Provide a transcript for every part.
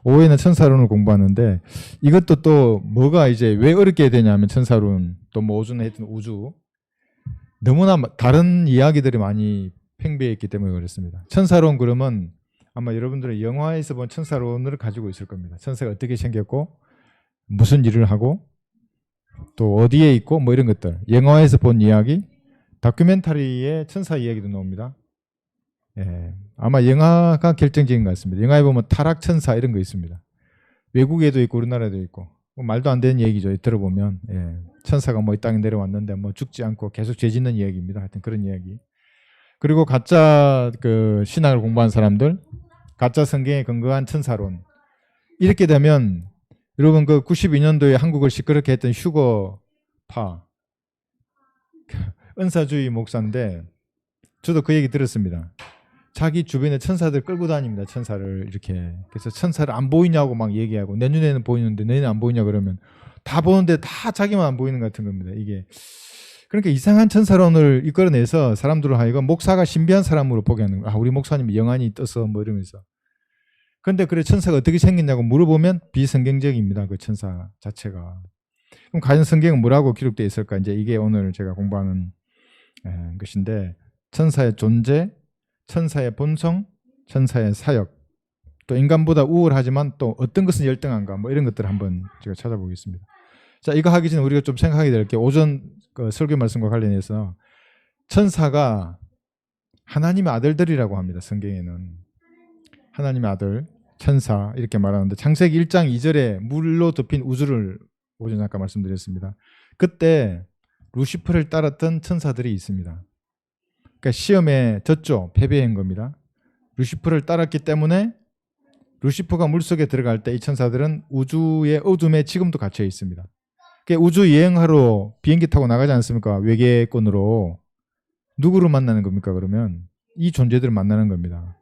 오후에는 천사론을 공부하는데 이것도 또 뭐가 이제 왜 어렵게 되냐면 천사론 또 뭐 오전에 했던 우주 너무나 다른 이야기들이 많이 팽배해 있기 때문에 그렇습니다. 천사론 그러면 아마 여러분들은 영화에서 본 천사론을 가지고 있을 겁니다. 천사가 어떻게 생겼고 무슨 일을 하고 또 어디에 있고 뭐 이런 것들 영화에서 본 이야기 다큐멘터리에 천사 이야기도 나옵니다. 예, 아마 영화가 결정적인 것 같습니다. 영화에 보면 타락천사 이런 거 있습니다. 외국에도 있고 우리나라에도 있고 뭐 말도 안 되는 얘기죠. 들어보면 예, 천사가 뭐 이 땅에 내려왔는데 뭐 죽지 않고 계속 죄 짓는 이야기입니다. 하여튼 그런 이야기. 그리고 가짜 그 신학을 공부한 사람들 가짜 성경에 근거한 천사론 이렇게 되면 여러분 그 92년도에 한국을 시끄럽게 했던 휴거파 은사주의 목사인데 저도 그 얘기 들었습니다. 자기 주변에 천사들 끌고 다닙니다. 천사를 이렇게. 그래서 천사를 안 보이냐고 막 얘기하고 내 눈에는 보이는데 너희는 안 보이냐 그러면 다 보는데 다 자기만 안 보이는 것 같은 겁니다. 이게 그러니까 이상한 천사론을 이끌어내서 사람들을 하여금 목사가 신비한 사람으로 보게 하는 거예요. 아, 우리 목사님이 영안이 떠서 뭐 이러면서. 그런데 그래 천사가 어떻게 생겼냐고 물어보면 비성경적입니다. 그 천사 자체가. 그럼 과연 성경은 뭐라고 기록되어 있을까? 이제 이게 오늘 제가 공부하는 것인데 천사의 존재, 천사의 본성, 천사의 사역, 또 인간보다 우월하지만 또 어떤 것은 열등한가 뭐 이런 것들을 한번 제가 찾아보겠습니다. 자, 이거 하기 전에 우리가 좀 생각하게 될 게 오전 그 설교 말씀과 관련해서 천사가 하나님의 아들들이라고 합니다. 성경에는 하나님의 아들, 천사 이렇게 말하는데 창세기 1장 2절에 물로 덮인 우주를 오전에 아까 말씀드렸습니다. 그때 루시퍼를 따랐던 천사들이 있습니다. 그러니까 시험에 졌죠. 패배한 겁니다. 루시퍼를 따랐기 때문에 루시퍼가 물속에 들어갈 때 이 천사들은 우주의 어둠에 지금도 갇혀 있습니다. 그러니까 우주 여행하러 비행기 타고 나가지 않습니까? 외계권으로. 누구를 만나는 겁니까? 그러면 이 존재들을 만나는 겁니다.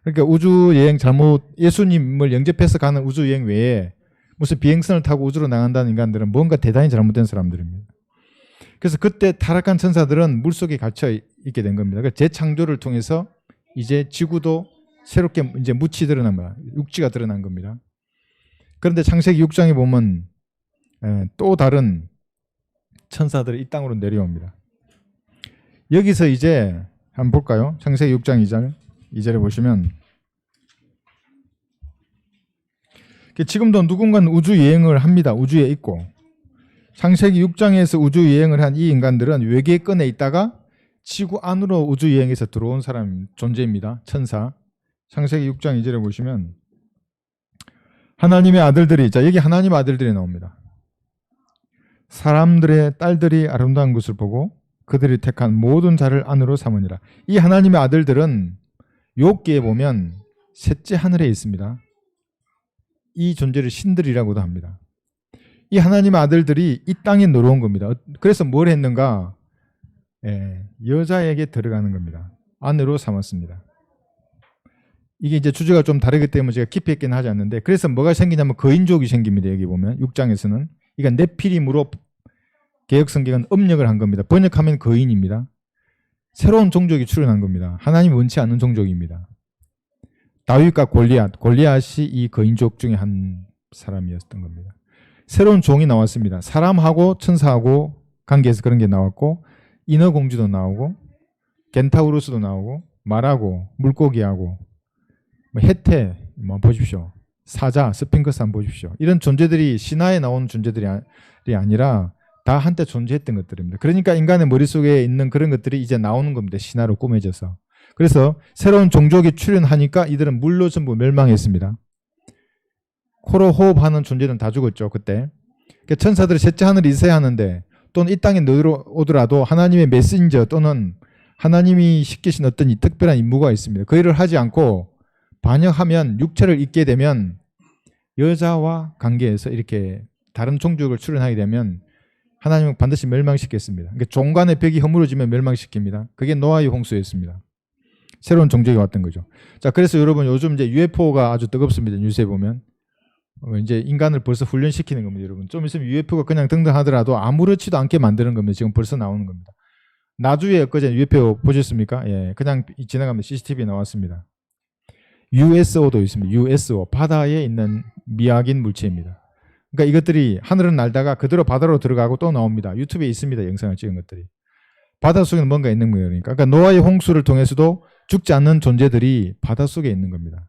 그러니까 우주 여행 잘못 예수님을 영접해서 가는 우주 여행 외에 무슨 비행선을 타고 우주로 나간다는 인간들은 뭔가 대단히 잘못된 사람들입니다. 그래서 그때 타락한 천사들은 물속에 갇혀 있게 된 겁니다. 그러니까 재창조를 통해서 이제 지구도 새롭게 이제 묻이 드러난 거야. 육지가 드러난 겁니다. 그런데 창세기 6장에 보면 또 다른 천사들이 이 땅으로 내려옵니다. 여기서 이제 한번 볼까요? 창세기 6장 2절에 보시면 지금도 누군가는 우주 여행을 합니다. 우주에 있고 창세기 6장에서 우주 여행을 한 이 인간들은 외계권에 있다가 지구 안으로 우주 여행에서 들어온 사람 존재입니다. 천사. 창세기 6장 2절에 보시면 하나님의 아들들이 자 여기 하나님의 아들들이 나옵니다. 사람들의 딸들이 아름다운 것을 보고 그들이 택한 모든 자를 안으로 삼으니라. 이 하나님의 아들들은 욥기에 보면 셋째 하늘에 있습니다. 이 존재를 신들이라고도 합니다. 이 하나님의 아들들이 이 땅에 놀러온 겁니다. 그래서 뭘 했는가? 여자에게 들어가는 겁니다. 안으로 삼았습니다. 이게 이제 주제가 좀 다르기 때문에 제가 깊이 있게는 하지 않는데 그래서 뭐가 생기냐면 거인족이 생깁니다. 여기 보면 6장에서는 이게 네피림으로 개혁성경은 음력을 한 겁니다. 번역하면 거인입니다. 새로운 종족이 출현한 겁니다. 하나님이 원치 않는 종족입니다. 다윗과 골리앗이 이 거인족 중에 한 사람이었던 겁니다. 새로운 종이 나왔습니다. 사람하고 천사하고 관계에서 그런 게 나왔고 인어공주도 나오고 겐타우루스도 나오고 말하고 물고기하고 해태 보십시오. 사자, 스핑크스 한번 보십시오. 이런 존재들이 신화에 나오는 존재들이 아니라 다 한때 존재했던 것들입니다. 그러니까 인간의 머릿속에 있는 그런 것들이 이제 나오는 겁니다. 신화로 꾸며져서. 그래서 새로운 종족이 출현하니까 이들은 물로 전부 멸망했습니다. 코로 호흡하는 존재는 다 죽었죠. 그때. 그러니까 천사들이 셋째 하늘에 있어야 하는데 또는 이 땅에 오더라도 하나님의 메신저 또는 하나님이 시키신 어떤 이 특별한 임무가 있습니다. 그 일을 하지 않고 반역하면 육체를 입게 되면 여자와 관계에서 이렇게 다른 종족을 출현하게 되면 하나님은 반드시 멸망시켰습니다. 그러니까 종간의 벽이 허물어지면 멸망시킵니다. 그게 노아의 홍수였습니다. 새로운 종족이 왔던 거죠. 자, 그래서 여러분 요즘 이제 UFO가 아주 뜨겁습니다. 뉴스에 보면 이제 인간을 벌써 훈련시키는 겁니다. 여러분 좀 있으면 UFO가 그냥 등장하더라도 아무렇지도 않게 만드는 겁니다. 지금 벌써 나오는 겁니다. 나주에 엊그제 UFO 보셨습니까? 예, 그냥 지나가면 CCTV에 나왔습니다. USO도 있습니다. USO, 바다에 있는 미확인 물체입니다. 그러니까 이것들이 하늘은 날다가 그대로 바다로 들어가고 또 나옵니다. 유튜브에 있습니다. 영상을 찍은 것들이. 바닷속에는 뭔가 있는 거예요. 그러니까 노아의 홍수를 통해서도 죽지 않는 존재들이 바닷속에 있는 겁니다.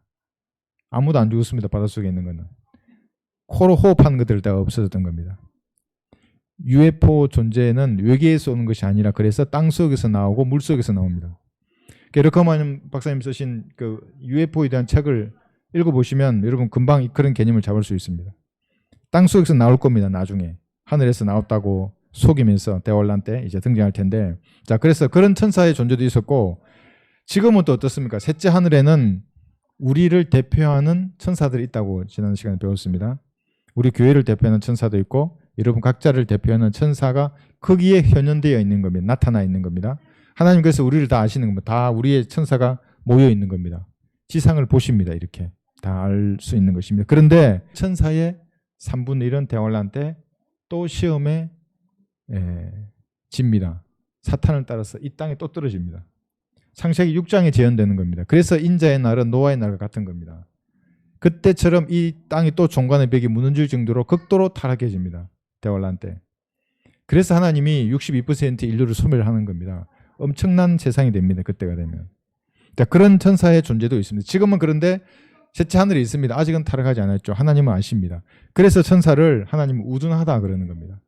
아무도 안 죽었습니다. 바닷속에 있는 거는. 코로 호흡하는 것들 다 없어졌던 겁니다. UFO 존재는 외계에서 오는 것이 아니라 그래서 땅속에서 나오고 물속에서 나옵니다. 러커만 박사님 쓰신 그 UFO에 대한 책을 읽어보시면 여러분 금방 그런 개념을 잡을 수 있습니다. 땅속에서 나올 겁니다. 나중에. 하늘에서 나왔다고 속이면서 대환란 때 이제 등장할 텐데, 자, 그래서 그런 천사의 존재도 있었고, 지금은 또 어떻습니까? 셋째 하늘에는 우리를 대표하는 천사들이 있다고 지난 시간에 배웠습니다. 우리 교회를 대표하는 천사도 있고 여러분 각자를 대표하는 천사가 거기에 현현되어 있는 겁니다. 나타나 있는 겁니다. 하나님께서 우리를 다 아시는 겁니다. 다 우리의 천사가 모여 있는 겁니다. 지상을 보십니다. 이렇게 다 알 수 있는 것입니다. 그런데 천사의 3분의 1은 대환란 때 또 시험에 집니다. 사탄을 따라서 이 땅에 또 떨어집니다. 창세기 6장에 재현되는 겁니다. 그래서 인자의 날은 노아의 날과 같은 겁니다. 그때처럼 이 땅이 또 종간의 벽이 무너질 정도로 극도로 타락해집니다. 대환란 때. 그래서 하나님이 62% 인류를 소멸하는 겁니다. 엄청난 세상이 됩니다. 그때가 되면. 자, 그런 천사의 존재도 있습니다. 지금은 그런데 셋째 하늘에 있습니다. 아직은 타락하지 않았죠. 하나님은 아십니다. 그래서 천사를 하나님은 우둔하다 그러는 겁니다.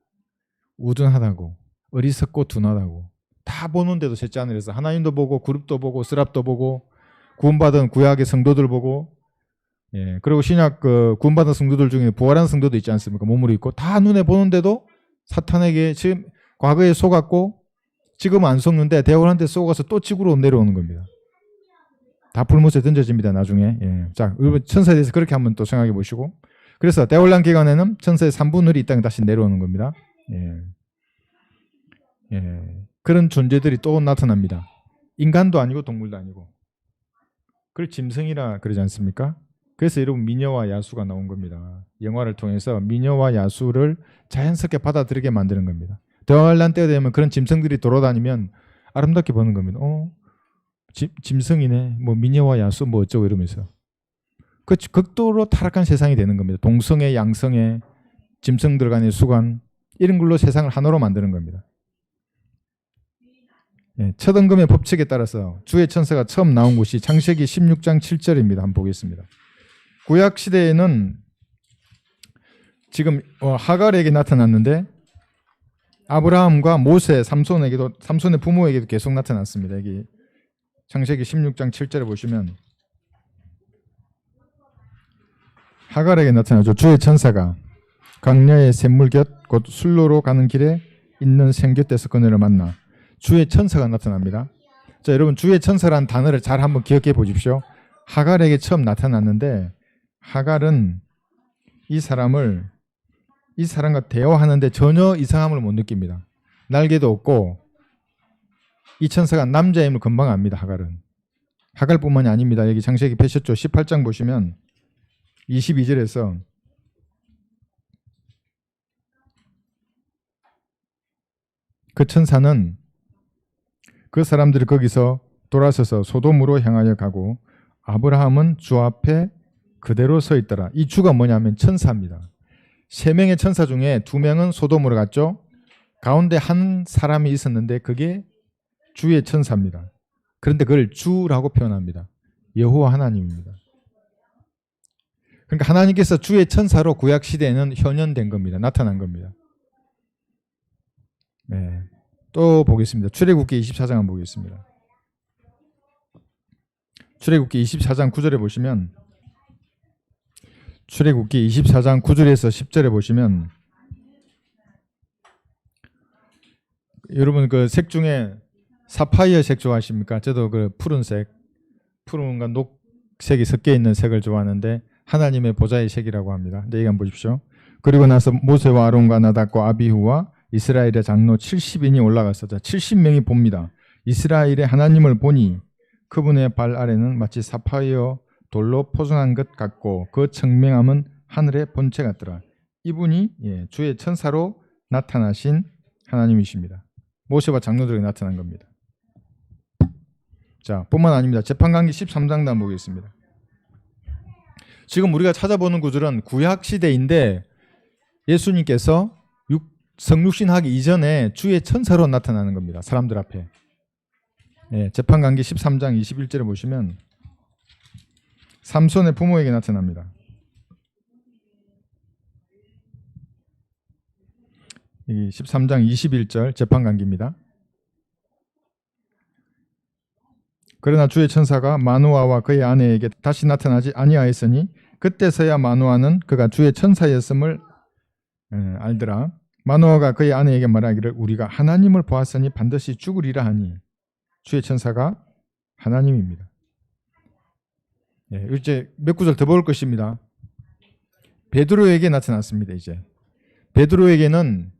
우둔하다고, 어리석고 둔하다고. 다 보는데도 셋째 하늘에서 하나님도 보고 그룹도 보고 스랍도 보고 구원받은 구약의 성도들 보고, 그리고 신약 구원받은 성도들 중에 부활한 성도도 있지 않습니까? 몸으로 있고 다 눈에 보는데도 사탄에게 지금 과거에 속았고 지금은 안 속는데 대환란 때 속아서 또 지구로 내려오는 겁니다. 다 불못에 던져집니다. 나중에. 자, 여러분 천사에 대해서 그렇게 한번 또 생각해 보시고, 그래서 대환란 기간에는 천사의 3분의 1이 이 땅에 다시 내려오는 겁니다. 그런 존재들이 또 나타납니다. 인간도 아니고 동물도 아니고. 그걸 짐승이라 그러지 않습니까? 그래서 여러분 미녀와 야수가 나온 겁니다. 영화를 통해서 미녀와 야수를 자연스럽게 받아들이게 만드는 겁니다. 대환란 때가 되면 그런 짐승들이 돌아다니면 아름답게 보는 겁니다. 짐승이네. 뭐 미녀와 야수 뭐 어쩌고 이러면서. 그 극도로 타락한 세상이 되는 겁니다. 동성애, 양성애, 짐승들 간의 수간 이런 걸로 세상을 하나로 만드는 겁니다. 첫 언금의 법칙에 따라서 주의 천사가 처음 나온 곳이 창세기 16장 7절입니다. 한번 보겠습니다. 구약 시대에는 지금 하갈에게 나타났는데 아브라함과 모세, 삼손의 부모에게도 계속 나타났습니다. 여기 창세기 16장 7절에 보시면 하갈에게 나타나죠. 주의 천사가 강야의 샘물 곁 곧 술로로 가는 길에 있는 생곁에서 그녀를 만나. 주의 천사가 나타납니다. 자, 여러분 주의 천사라는 단어를 잘 한번 기억해 보십시오. 하갈에게 처음 나타났는데 하갈은 이 사람과 대화하는데 전혀 이상함을 못 느낍니다. 날개도 없고 이 천사가 남자임을 금방 압니다. 하갈은. 하갈뿐만이 아닙니다. 여기 창세기 펴셨죠. 18장 보시면 22절에서 그 천사는 그 사람들이 거기서 돌아서서 소돔으로 향하여 가고 아브라함은 주 앞에 그대로 서 있더라. 이 주가 뭐냐면 천사입니다. 3명의 천사 중에 2명은 소돔으로 갔죠. 가운데 한 사람이 있었는데 그게 주의 천사입니다. 그런데 그걸 주라고 표현합니다. 여호와 하나님입니다. 그러니까 하나님께서 주의 천사로 구약 시대에는 현현된 겁니다. 나타난 겁니다. 또 보겠습니다. 출애굽기 24장 한번 보겠습니다. 출애굽기 24장 9절에 보시면 출애굽기 24장 9절에서 10절에 보시면 여러분 그 색 중에 사파이어 색 좋아하십니까? 저도 그 푸른과 녹색이 섞여 있는 색을 좋아하는데 하나님의 보좌의 색이라고 합니다. 근데 이거 한번 보십시오. 그리고 나서 모세와 아론과 나답과 아비후와 이스라엘의 장로 70인이 올라가서 70명이 봅니다. 이스라엘의 하나님을 보니 그분의 발 아래는 마치 사파이어 돌로 포성한 것 같고 그 청명함은 하늘의 본체 같더라. 이분이 주의 천사로 나타나신 하나님이십니다. 모세와 장로들에게 나타난 겁니다. 자, 뿐만 아닙니다. 재판관기 13장도 한번 보겠습니다. 지금 우리가 찾아보는 구절은 구약 시대인데 예수님께서 성육신하기 이전에 주의 천사로 나타나는 겁니다. 사람들 앞에. 예, 재판관계 13장 21절에 보시면 삼손의 부모에게 나타납니다. 이 13장 21절 재판관계입니다. 그러나 주의 천사가 마누아와 그의 아내에게 다시 나타나지 아니하였으니 그때서야 마누아는 그가 주의 천사였음을 알더라. 마누아가 그의 아내에게 말하기를 우리가 하나님을 보았으니 반드시 죽으리라 하니 주의 천사가 하나님입니다. 예, 이제 몇 구절 더 볼 것입니다. 베드로에게 나타났습니다. 이제 베드로에게는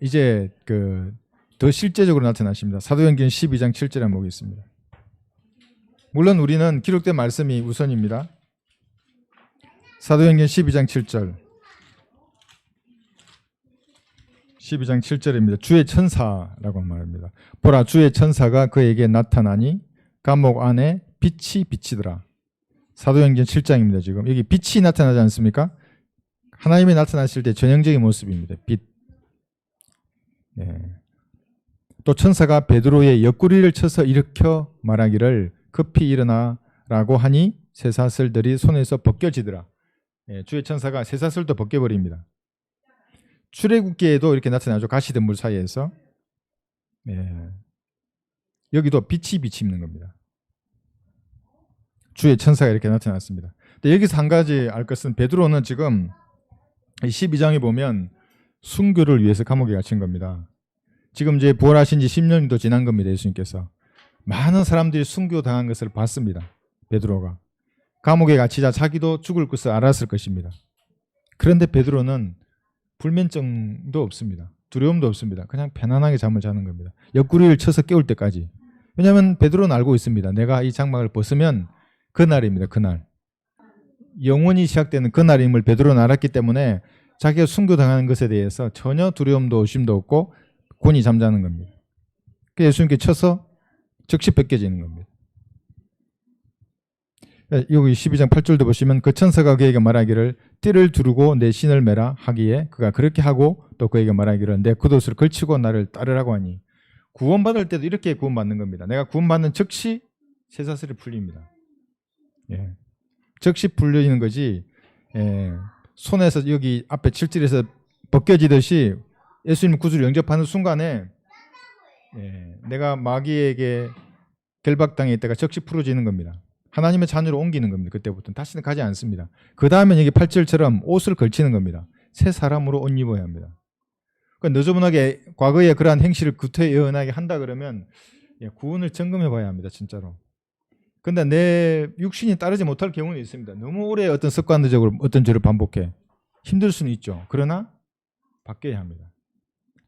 이제 더 실제적으로 나타나십니다. 사도행전 12장 7절에 한번 보겠습니다. 물론 우리는 기록된 말씀이 우선입니다. 사도행전 12장 7절 12장 7절입니다. 주의 천사라고 말합니다. 보라 주의 천사가 그에게 나타나니 감옥 안에 빛이 비치더라. 사도행전 7장입니다. 지금 여기 빛이 나타나지 않습니까? 하나님이 나타나실 때 전형적인 모습입니다. 빛. 예. 또 천사가 베드로의 옆구리를 쳐서 일으켜 말하기를 급히 일어나라고 하니 쇠사슬들이 손에서 벗겨지더라. 예, 주의 천사가 쇠사슬도 벗겨버립니다. 출애굽기에도 이렇게 나타나죠. 가시덤불 사이에서. 예. 여기도 빛이 비치는 겁니다. 주의 천사가 이렇게 나타났습니다. 근데 여기서 한 가지 알 것은 베드로는 지금 12장에 보면 순교를 위해서 감옥에 갇힌 겁니다. 지금 이제 부활하신 지 10년도 지난 겁니다. 예수님께서. 많은 사람들이 순교당한 것을 봤습니다. 베드로가. 감옥에 갇히자 자기도 죽을 것을 알았을 것입니다. 그런데 베드로는 불면증도 없습니다. 두려움도 없습니다. 그냥 편안하게 잠을 자는 겁니다. 옆구리를 쳐서 깨울 때까지. 왜냐하면 베드로는 알고 있습니다. 내가 이 장막을 벗으면 그날입니다. 그날. 영원히 시작되는 그날임을 베드로는 알았기 때문에 자기가 순교당하는 것에 대해서 전혀 두려움도 의심도 없고 곤히 잠자는 겁니다. 예수님께 쳐서 즉시 벗겨지는 겁니다. 여기 12장 8절도 보시면 그 천사가 그에게 말하기를 띠를 두르고 내 신을 매라 하기에 그가 그렇게 하고 또 그에게 말하기를 내 겉옷을 걸치고 나를 따르라고 하니 구원받을 때도 이렇게 구원받는 겁니다. 내가 구원받는 즉시 쇠사슬이 풀립니다. 예. 즉시 풀리는 거지 손에서 여기 앞에 7절에서 벗겨지듯이 예수님 구주를 영접하는 순간에 내가 마귀에게 결박당해 있다가 즉시 풀어지는 겁니다. 하나님의 자녀로 옮기는 겁니다. 그때부터는 다시는 가지 않습니다. 그 다음에 여기 8절처럼 옷을 걸치는 겁니다. 새 사람으로 옷 입어야 합니다. 그러니까 너저분하게 과거에 그러한 행실을 구태의연하게 한다 그러면 구원을 점검해 봐야 합니다. 진짜로. 근데 내 육신이 따르지 못할 경우는 있습니다. 너무 오래 어떤 습관적으로 어떤 죄를 반복해. 힘들 수는 있죠. 그러나 바뀌어야 합니다.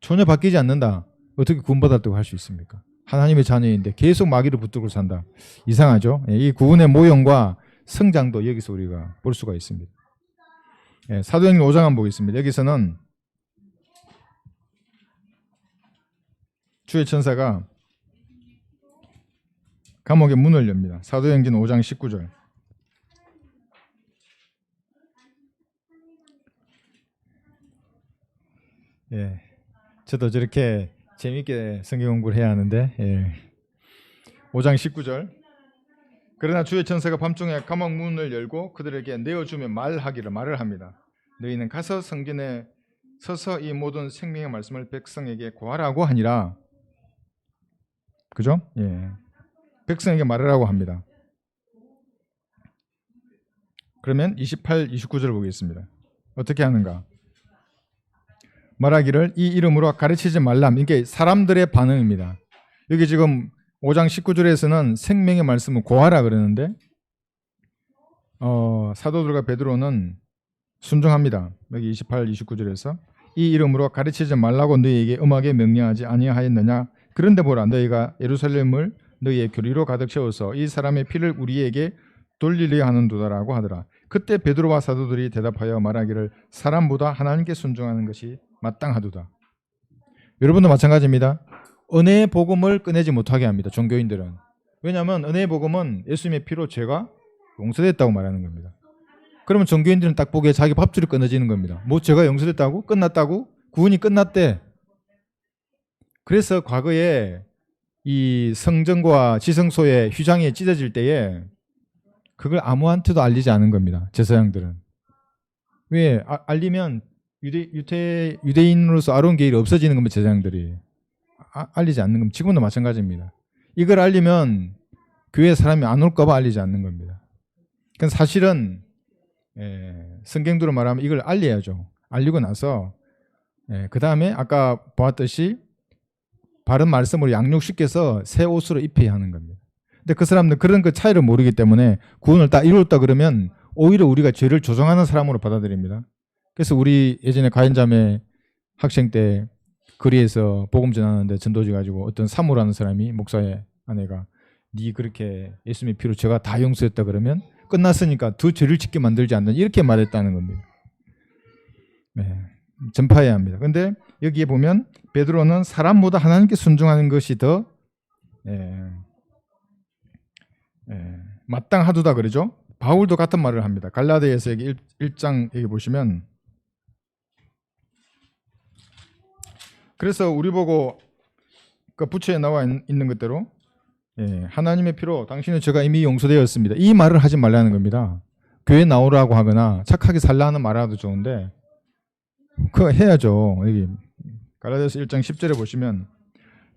전혀 바뀌지 않는다. 어떻게 구원받았다고 할 수 있습니까? 하나님의 자녀인데 계속 마귀를 붙들고 산다. 이상하죠? 이 구원의 모형과 성장도 여기서 우리가 볼 수가 있습니다. 사도행전 5장 한번 보겠습니다. 여기서는 주의 천사가 감옥의 문을 엽니다. 사도행전 5장 19절. 저도 저렇게 재미있게 성경 공부를 해야 하는데 5장 19절. 그러나 주의 천사가 밤중에 감옥 문을 열고 그들에게 내어주며 말을 합니다. 너희는 가서 성전에 서서 이 모든 생명의 말씀을 백성에게 고하라고 하니라. 그죠? 백성에게 말하라고 합니다. 그러면 28, 29절을 보겠습니다. 어떻게 하는가? 말하기를 이 이름으로 가르치지 말람. 이게 사람들의 반응입니다. 여기 지금 5장 19절에서는 생명의 말씀을 고하라 그러는데 사도들과 베드로는 순종합니다. 여기 28, 29절에서 이 이름으로 가르치지 말라고 너희에게 엄하게 명령하지 아니하였느냐. 그런데 보라 너희가 예루살렘을 너희의 교리로 가득 채워서 이 사람의 피를 우리에게 돌리려 하는도다라고 하더라. 그때 베드로와 사도들이 대답하여 말하기를 사람보다 하나님께 순종하는 것이 마땅하도다. 여러분도 마찬가지입니다. 은혜의 복음을 꺼내지 못하게 합니다. 종교인들은. 왜냐하면 은혜의 복음은 예수님의 피로 죄가 용서됐다고 말하는 겁니다. 그러면 종교인들은 딱 보기에 자기 밥줄이 끊어지는 겁니다. 뭐 제가 용서됐다고? 끝났다고? 구원이 끝났대. 그래서 과거에 이 성전과 지성소의 휘장이 찢어질 때에 그걸 아무한테도 알리지 않은 겁니다. 제사장들은. 왜? 알리면 유대인으로서 아론 계율이 없어지는 겁니다. 제사장들이. 알리지 않는 겁니다. 지금도 마찬가지입니다. 이걸 알리면 교회 사람이 안 올까 봐 알리지 않는 겁니다. 그러니까 사실은 성경대로 말하면 이걸 알려야죠. 알리고 나서 그 다음에 아까 보았듯이 바른 말씀으로 양육시켜서 새 옷으로 입혀야 하는 겁니다. 근데 그 사람들은 그런 그 차이를 모르기 때문에 구원을 딱 이뤘다 그러면 오히려 우리가 죄를 조정하는 사람으로 받아들입니다. 그래서 우리 예전에 가연자매 학생 때 거리에서 복음 전하는데 전도지 가지고 어떤 사모라는 사람이 목사의 아내가 네 그렇게 예수님의 피로 제가 다 용서했다 그러면 끝났으니까 더 죄를 짓게 만들지 않는 이렇게 말했다는 겁니다. 네, 전파해야 합니다. 그런데 여기에 보면 베드로는 사람보다 하나님께 순종하는 것이 더 마땅하도다 그러죠. 바울도 같은 말을 합니다. 갈라디아서 여기 1장 여기 보시면 그래서 우리 보고 그 부처에 나와 있는 것대로 하나님의 피로 당신의 죄가 이미 용서되었습니다. 이 말을 하지 말라는 겁니다. 교회 나오라고 하거나 착하게 살라는 말하도 좋은데 그거 해야죠. 여기 갈라디아서 1장 10절에 보시면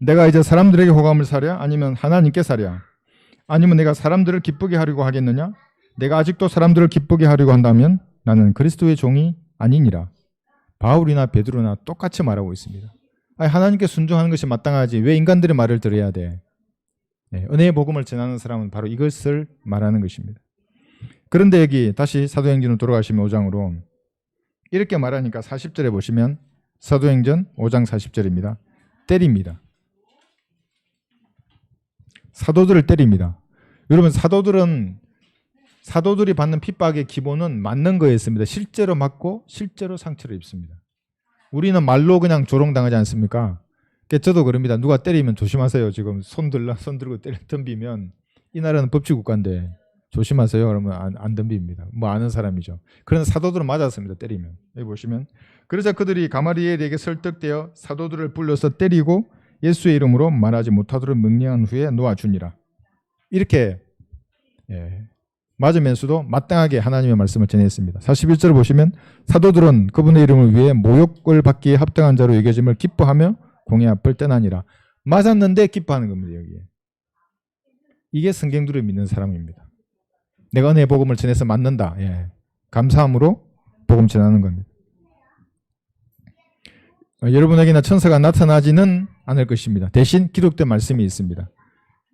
내가 이제 사람들에게 호감을 사랴 아니면 하나님께 사랴 아니면 내가 사람들을 기쁘게 하려고 하겠느냐 내가 아직도 사람들을 기쁘게 하려고 한다면 나는 그리스도의 종이 아니니라. 바울이나 베드로나 똑같이 말하고 있습니다. 아니, 하나님께 순종하는 것이 마땅하지 왜 인간들의 말을 들어야 돼? 은혜의 복음을 전하는 사람은 바로 이것을 말하는 것입니다. 그런데 여기 다시 사도행전으로 돌아가시면 5장으로 이렇게 말하니까 40절에 보시면 사도행전 5장 40절입니다. 때립니다. 사도들을 때립니다. 여러분 사도들이 받는 핍박의 기본은 맞는 거였습니다. 실제로 맞고 실제로 상처를 입습니다. 우리는 말로 그냥 조롱당하지 않습니까? 저도 그럽니다. 누가 때리면 조심하세요. 지금 손 들고 덤비면 이 나라는 법치국가인데 조심하세요. 그러면 안 덤빕니다. 뭐 아는 사람이죠. 그런 사도들은 맞았습니다. 때리면. 여기 보시면 그러자 그들이 가마리엘에게 설득되어 사도들을 불러서 때리고 예수의 이름으로 말하지 못하도록 명령한 후에 놓아주니라. 이렇게 맞으면서도 마땅하게 하나님의 말씀을 전했습니다. 41절을 보시면 사도들은 그분의 이름을 위해 모욕을 받기에 합당한 자로 여겨짐을 기뻐하며 공의 앞을 떠나니라. 맞았는데 기뻐하는 겁니다. 여기에. 이게 성경들을 믿는 사람입니다. 내가 은혜의 복음을 전해서 맞는다. 감사함으로 복음 전하는 겁니다. 여러분에게나 천사가 나타나지는 않을 것입니다. 대신 기록된 말씀이 있습니다.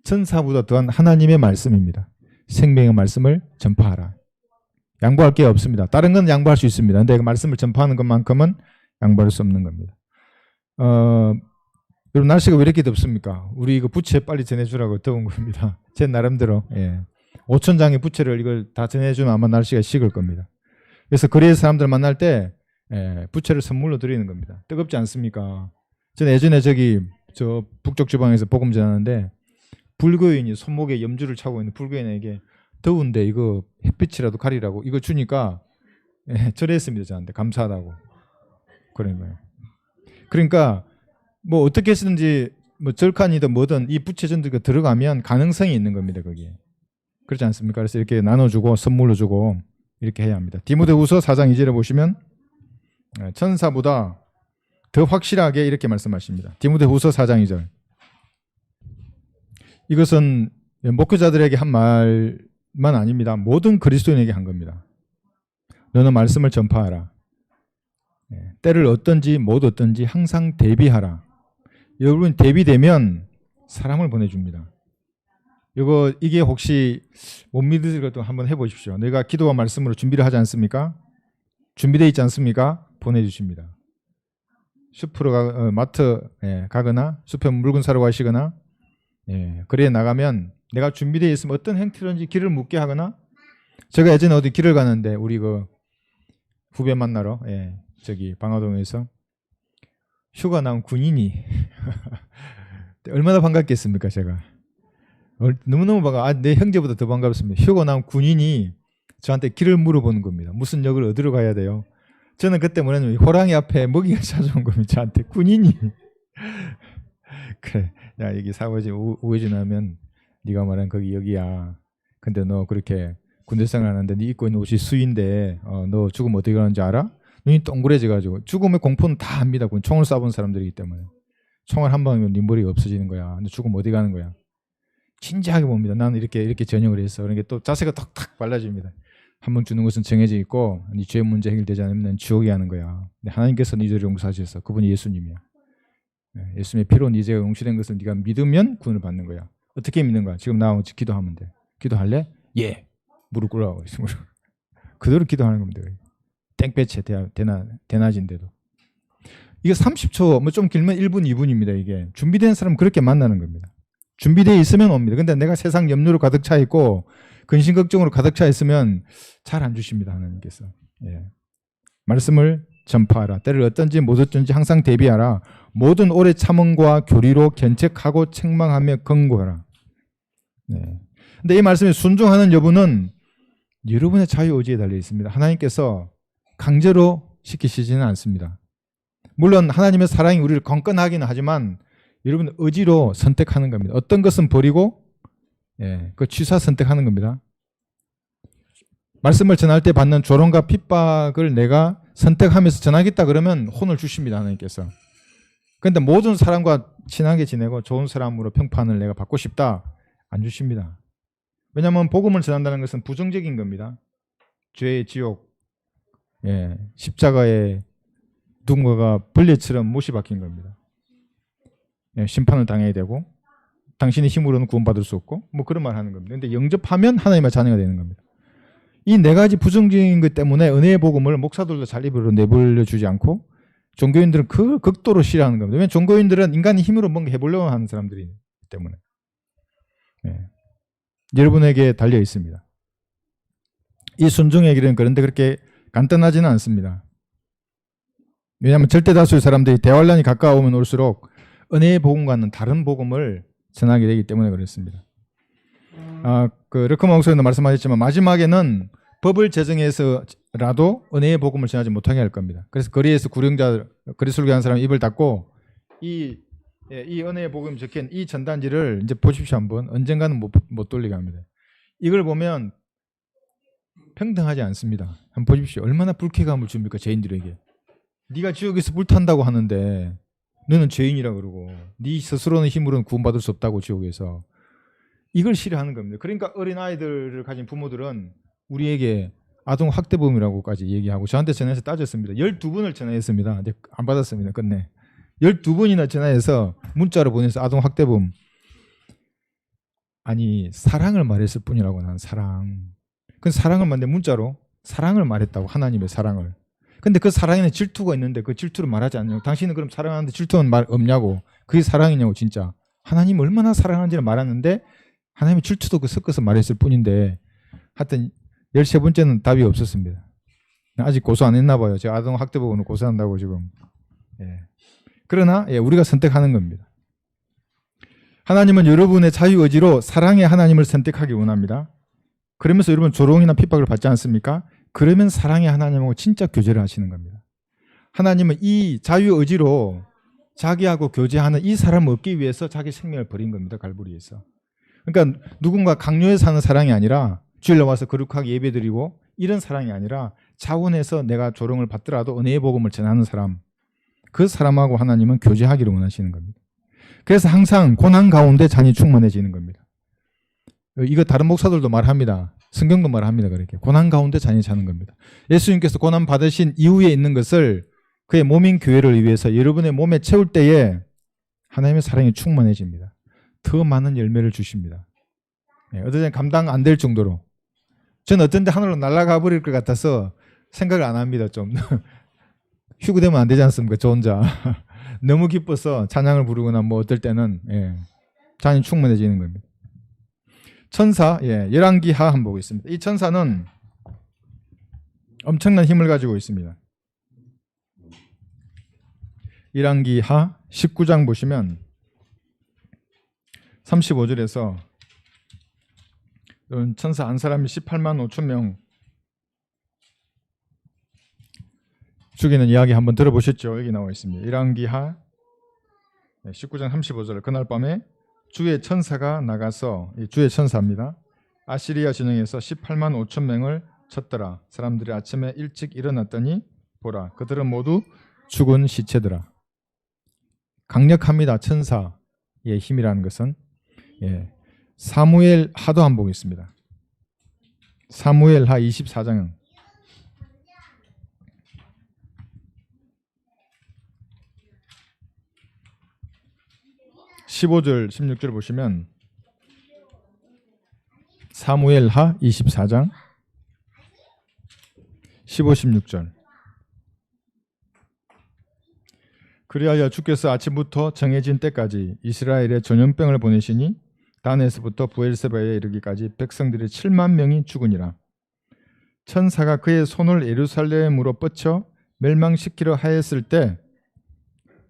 천사보다 더한 하나님의 말씀입니다. 생명의 말씀을 전파하라. 양보할 게 없습니다. 다른 건 양보할 수 있습니다. 그런데 그 말씀을 전파하는 것만큼은 양보할 수 없는 겁니다. 여러분 날씨가 왜 이렇게 덥습니까? 우리 이거 부채 빨리 전해주라고 더운 겁니다. 제 나름대로 5천 장의 부채를 이걸 다 전해주면 아마 날씨가 식을 겁니다. 그래서 거리에 사람들 만날 때 부채를 선물로 드리는 겁니다. 뜨겁지 않습니까? 저는 예전에 저 북쪽 지방에서 복음 전하는데 불교인이 손목에 염주를 차고 있는 불교인에게 더운데 이거 햇빛이라도 가리라고 이거 주니까 절했습니다. 저한테 감사하다고 그런 거예요. 그러니까 뭐 어떻게 쓰든지 뭐 절칸이든 뭐든 이 부채 전도가 들어가면 가능성이 있는 겁니다. 거기에 그렇지 않습니까? 그래서 이렇게 나눠주고 선물로 주고 이렇게 해야 합니다. 디모데후서 4장 2절에 보시면 천사보다 더 확실하게 이렇게 말씀하십니다. 디모데후서 4장 2절. 이것은 목회자들에게 한 말만 아닙니다. 모든 그리스도인에게 한 겁니다. 너는 말씀을 전파하라. 때를 어떤지 못 어떤지 항상 대비하라. 여러분 대비되면 사람을 보내줍니다. 이게 혹시 못 믿으실 것도 한번 해보십시오. 내가 기도와 말씀으로 준비를 하지 않습니까? 준비되어 있지 않습니까? 보내주십니다. 숲으로 마트 가거나 숲에 물건 사러 가시거나 거리에 나가면 내가 준비되어 있으면 어떤 행태든지 길을 묻게 하거나 제가 예전에 어디 길을 가는데 우리 그 후배 만나러 저기 방화동에서 휴가 나온 군인이 얼마나 반갑겠습니까? 제가 너무너무 반가워. 내 형제보다 더 반갑습니다. 휴가 나온 군인이 저한테 길을 물어보는 겁니다. 무슨 역을 어디로 가야 돼요? 저는 그때 뭐냐면 호랑이 앞에 먹이가 찾아온 겁니다. 저한테 군인이. 그래, 야 여기 사고지 우회전 하면 네가 말한 거기 여기야. 근데 너 그렇게 군대 생활하는데 네 입고 있는 옷이 수인데 너 죽으면 어떻게 가는지 알아? 눈이 동그래져가지고 죽음의 공포는 다 압니다. 총을 쏴본 사람들이기 때문에 총알 한 방이면 네 머리가 없어지는 거야. 근데 죽으면 어디 가는 거야? 진지하게 봅니다. 나는 이렇게 전형을 했어. 그러니까 또 자세가 탁탁 발라집니다. 한 번 주는 것은 정해져 있고 네 죄 문제 해결되지 않으면 넌 지옥에 하는 거야. 근데 하나님께서 네 죄를 용서하셨어. 그분이 예수님이야. 예수님의 피로 네 죄가 용서된 것을 네가 믿으면 구원을 받는 거야. 어떻게 믿는 거야? 지금 나하고 기도하면 돼. 기도할래? 예. 무릎 꿇으라고 있으면 그대로 기도하는 겁니다. 땡볕에 대낮인데도. 이게 30초, 뭐 좀 길면 1분, 2분입니다. 이게 준비된 사람 그렇게 만나는 겁니다. 준비되어 있으면 옵니다. 근데 내가 세상 염려로 가득 차 있고 근심 걱정으로 가득 차 있으면 잘 안 주십니다. 하나님께서. 예. 말씀을 전파하라. 때를 어떤지 못 어쩐지 항상 대비하라. 모든 오래 참음과 교리로 견책하고 책망하며 권고하라. 네. 근데 이 말씀에 순종하는 여부는 여러분의 자유 의지에 달려 있습니다. 하나님께서 강제로 시키시지는 않습니다. 물론 하나님의 사랑이 우리를 건건하기는 하지만 여러분 의지로 선택하는 겁니다. 어떤 것은 버리고 그 취사 선택하는 겁니다. 말씀을 전할 때 받는 조롱과 핍박을 내가 선택하면서 전하겠다 그러면 혼을 주십니다. 하나님께서. 그런데 모든 사람과 친하게 지내고 좋은 사람으로 평판을 내가 받고 싶다 안 주십니다. 왜냐하면 복음을 전한다는 것은 부정적인 겁니다. 죄의 지옥, 십자가에 누군가가 벌레처럼 못이 박힌 겁니다. 심판을 당해야 되고 당신의 힘으로는 구원받을 수 없고 뭐 그런 말 하는 겁니다. 그런데 영접하면 하나님의 자녀가 되는 겁니다. 이 네 가지 부정적인 것 때문에 은혜의 복음을 목사들도 잘 입으로 내버려 주지 않고 종교인들은 그 극도로 싫어하는 겁니다. 왜냐하면 종교인들은 인간의 힘으로 뭔가 해보려고 하는 사람들이기 때문에. 여러분에게 달려 있습니다. 이 순종의 길은 그런데 그렇게 간단하지는 않습니다. 왜냐하면 절대 다수의 사람들이 대환란이 가까우면 올수록 은혜의 복음과는 다른 복음을 전하게 되기 때문에 그렇습니다. 그 르크마 목사님도 말씀하셨지만 마지막에는 법을 제정해서라도 은혜의 복음을 전하지 못하게 할 겁니다. 그래서 거리에서 거리술교하는 사람 입을 닫고 이 은혜의 복음 적힌 이 전단지를 이제 보십시오. 한번 언젠가는 못 돌리게 합니다. 이걸 보면 평등하지 않습니다. 한번 보십시오. 얼마나 불쾌감을 줍니까 죄인들에게. 네가 지옥에서 불탄다고 하는데 너는 죄인이라 그러고 네 스스로는 힘으로는 구원받을 수 없다고 지옥에서. 이걸 싫어하는 겁니다. 그러니까 어린아이들을 가진 부모들은 우리에게 아동학대범이라고까지 얘기하고 저한테 전화해서 따졌습니다. 12번을 전화했습니다. 근데 안 받았습니다. 끝내. 12번이나 전화해서 문자로 보내서 아동학대범. 아니 사랑을 말했을 뿐이라고. 난 사랑. 그 사랑을 말했는데 문자로 사랑을 말했다고. 하나님의 사랑을. 근데 그 사랑에는 질투가 있는데 그 질투를 말하지 않냐고. 당신은 그럼 사랑하는데 질투는 말 없냐고. 그게 사랑이냐고. 진짜 하나님 얼마나 사랑하는지를 말하는데 하나님의 질투도 섞어서 말했을 뿐인데 하여튼 13번째는 답이 없었습니다. 아직 고소 안 했나 봐요. 제가 아동학대법원을 고소한다고 지금. 그러나 우리가 선택하는 겁니다. 하나님은 여러분의 자유의지로 사랑의 하나님을 선택하기 원합니다. 그러면서 여러분 조롱이나 핍박을 받지 않습니까? 그러면 사랑의 하나님하고 진짜 교제를 하시는 겁니다. 하나님은 이 자유의지로 자기하고 교제하는 이 사람을 얻기 위해서 자기 생명을 버린 겁니다. 갈보리에서. 그러니까 누군가 강요해서 사는 사랑이 아니라 주일날 와서 거룩하게 예배드리고 이런 사랑이 아니라 자원해서 내가 조롱을 받더라도 은혜의 복음을 전하는 사람, 그 사람하고 하나님은 교제하기를 원하시는 겁니다. 그래서 항상 고난 가운데 잔이 충만해지는 겁니다. 이거 다른 목사들도 말합니다. 성경도 말합니다. 그렇게 고난 가운데 잔이 차는 겁니다. 예수님께서 고난 받으신 이후에 있는 것을 그의 몸인 교회를 위해서 여러분의 몸에 채울 때에 하나님의 사랑이 충만해집니다. 더 많은 열매를 주십니다. 어떤 때는 감당 안 될 정도로. 저는 어떤 때 하늘로 날아가 버릴 것 같아서 생각을 안 합니다. 좀 휴구되면 안 되지 않습니까? 저 혼자 너무 기뻐서 찬양을 부르거나 뭐 어떨 때는 잔이 충만해지는 겁니다. 천사, 열왕기하 한번 보겠습니다. 이 천사는 엄청난 힘을 가지고 있습니다. 열왕기하 19장 보시면 35절에서 천사 한 사람이 18만 5천 명 죽이는 이야기 한번 들어보셨죠? 여기 나와 있습니다. 열왕기하 19장 35절. 그날 밤에 주의 천사가 나가서, 주의 천사입니다, 아시리아 진영에서 18만 5천 명을 쳤더라. 사람들이 아침에 일찍 일어났더니 보라, 그들은 모두 죽은 시체더라. 강력합니다. 천사의 힘이라는 것은. 사무엘 하도 한번 보겠습니다. 사무엘 하 24장 15절 16절 보시면, 사무엘 하 24장 15, 16절. 그리하여 주께서 아침부터 정해진 때까지 이스라엘에 전염병을 보내시니 단에서부터 부엘세바에 이르기까지 백성들이 7만 명이 죽으니라. 천사가 그의 손을 예루살렘으로 뻗쳐 멸망시키려 하였을 때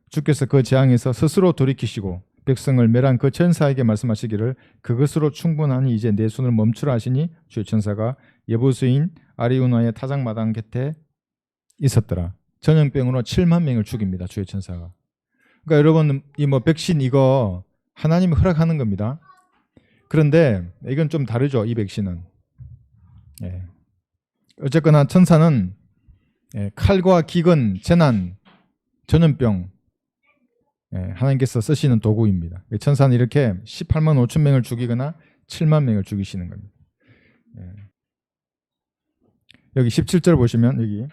주께서 그 재앙에서 스스로 돌이키시고 백성을 멸한 그 천사에게 말씀하시기를 그것으로 충분하니 이제 내 손을 멈추라 하시니 주의 천사가 예부수인 아리우나의 타작마당 곁에 있었더라. 전염병으로 7만 명을 죽입니다. 주의 천사가. 그러니까 여러분, 이 백신 이거 하나님이 허락하는 겁니다. 그런데 이건 좀 다르죠. 이 백신은. 어쨌거나 천사는 칼과 기근, 재난, 전염병, 하나님께서 쓰시는 도구입니다. 천사는 이렇게 18만 5천 명을 죽이거나 7만 명을 죽이시는 겁니다. 여기 17절 보시면, 여기